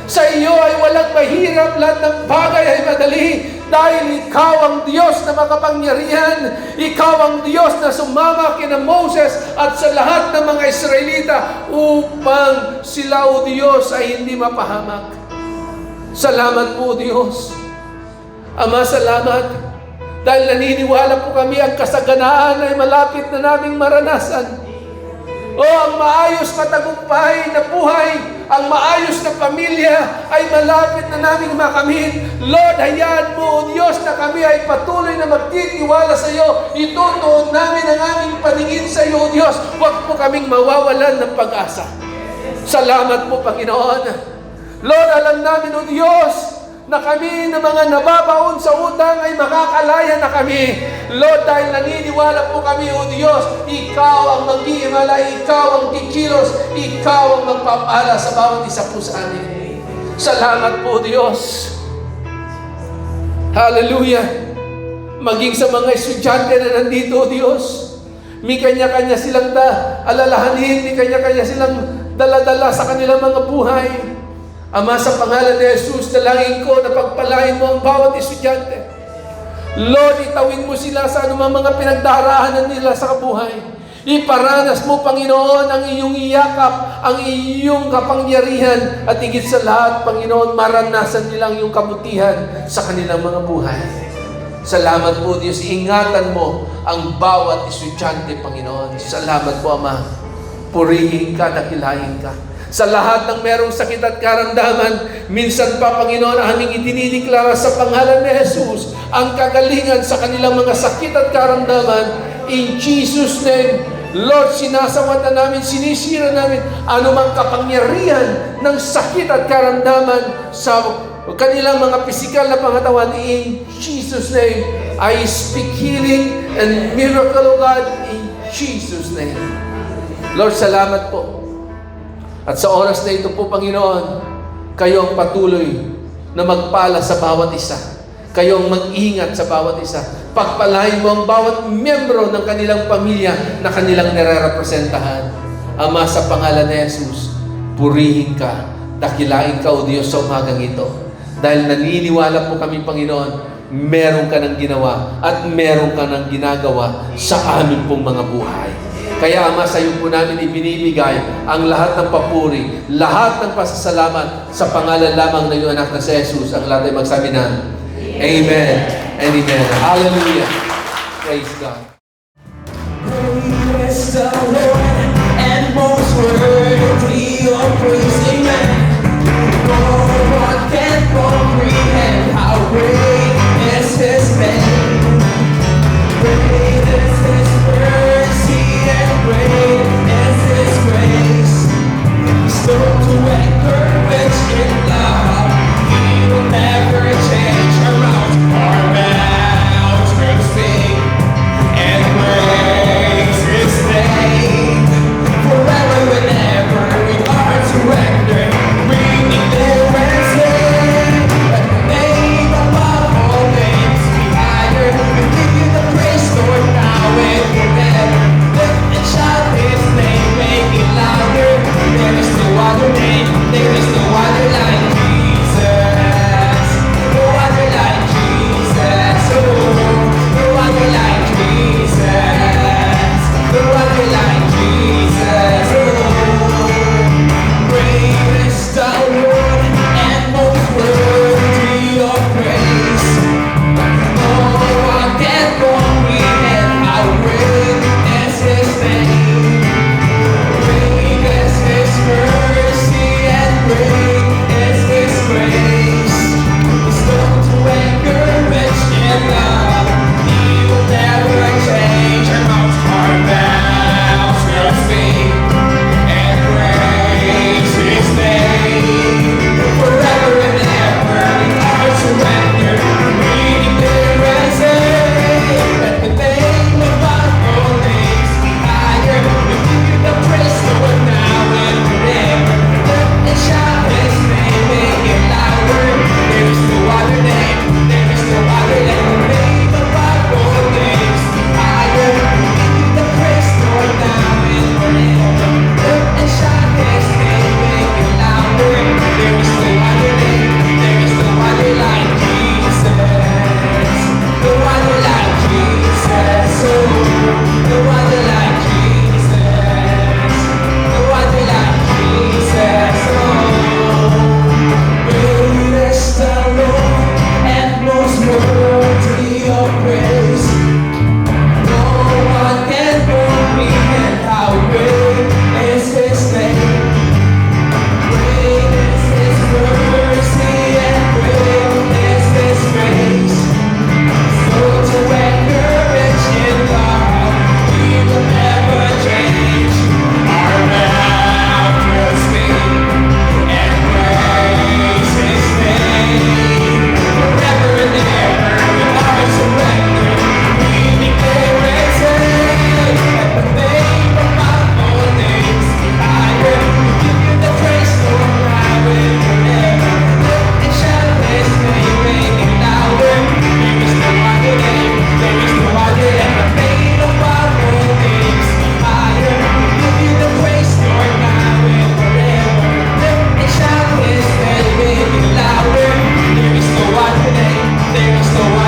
Sa iyo ay walang mahirap, lahat ng bagay ay madali. Dahil ikaw ang Diyos na makapangyarihan. Ikaw ang Diyos na sumama kina Moses at sa lahat ng mga Israelita upang sila, O Diyos, ay hindi mapahamak. Salamat po, O Diyos. Ama, salamat. Dahil naniniwala po kami ang kasaganaan ay malapit na naming maranasan. O ang maayos na tagumpay na buhay, ang maayos na pamilya ay malapit na naming makamit. Lord, hayaan mo, O Diyos, na kami ay patuloy na magtitiwala sa iyo. Itutuon namin ang aming paningin sa iyo, O Diyos. Huwag po kaming mawawalan ng pag-asa. Salamat po, Panginoon. Lord, alam namin, O Diyos, na kami na mga nababaon sa utang ay makakalaya na kami. Lord, dahil naniniwala po kami, O Diyos, Ikaw ang mag-iimala, Ikaw ang kikilos, Ikaw ang magpapala sa bawat isa po sa amin. Salamat po, Diyos. Hallelujah. Maging sa mga estudyante na nandito, O Diyos, may kanya-kanya silang alalahanin, may kanya-kanya silang dala-dala sa kanilang mga buhay. Ama, sa pangalan ni Jesus, dalangin ko na pagpalain mo ang bawat estudyante. Lord, itawid mo sila sa anumang mga pinagdaraanan nila sa kabuhay. Iparanas mo, Panginoon, ang iyong iyakap, ang iyong kapangyarihan, at higit sa lahat, Panginoon, maranasan nilang iyong kabutihan sa kanilang mga buhay. Salamat po, Diyos. Ingatan mo ang bawat estudyante, Panginoon. Salamat po, Ama. Purihin ka, dakilahin ka. Sa lahat ng merong sakit at karamdaman, minsan pa, Panginoon, aming idinideklara sa pangalan ni Jesus ang kagalingan sa kanilang mga sakit at karamdaman. In Jesus' name, Lord, sinasawatan namin, sinisira namin anumang kapangyarihan ng sakit at karamdaman sa kanilang mga pisikal na pangatawan. In Jesus' name, I speak healing and miracle, O God, in Jesus' name. Lord, salamat po. At sa oras na ito po, Panginoon, kayo ang patuloy na magpala sa bawat isa. Kayo ang mag-ingat sa bawat isa. Pagpalain mo ang bawat miyembro ng kanilang pamilya na kanilang nire-representahan. Ama, sa pangalan ni Jesus, purihin ka, dakilain ka, O Diyos, sa umagang ito. Dahil naniniwala po kami, Panginoon, meron ka ng ginawa at meron ka ng ginagawa sa amin pong mga buhay. Kaya, Ama, sa iyo po namin ibinibigay ang lahat ng papuri, lahat ng pasasalamat sa pangalan lamang ng iyong anak na si Jesus. Ang lahat ay magsabi na, Amen and Amen. Hallelujah. Praise God. Praise the Lord, and most worthy of praise, amen. No one can comprehend how great is His name. Great is His mercy, and great is His grace. Slow to anger, rich in love, He will never change. Around our mouths will sing and praise His name. Forever, whenever we are to There is no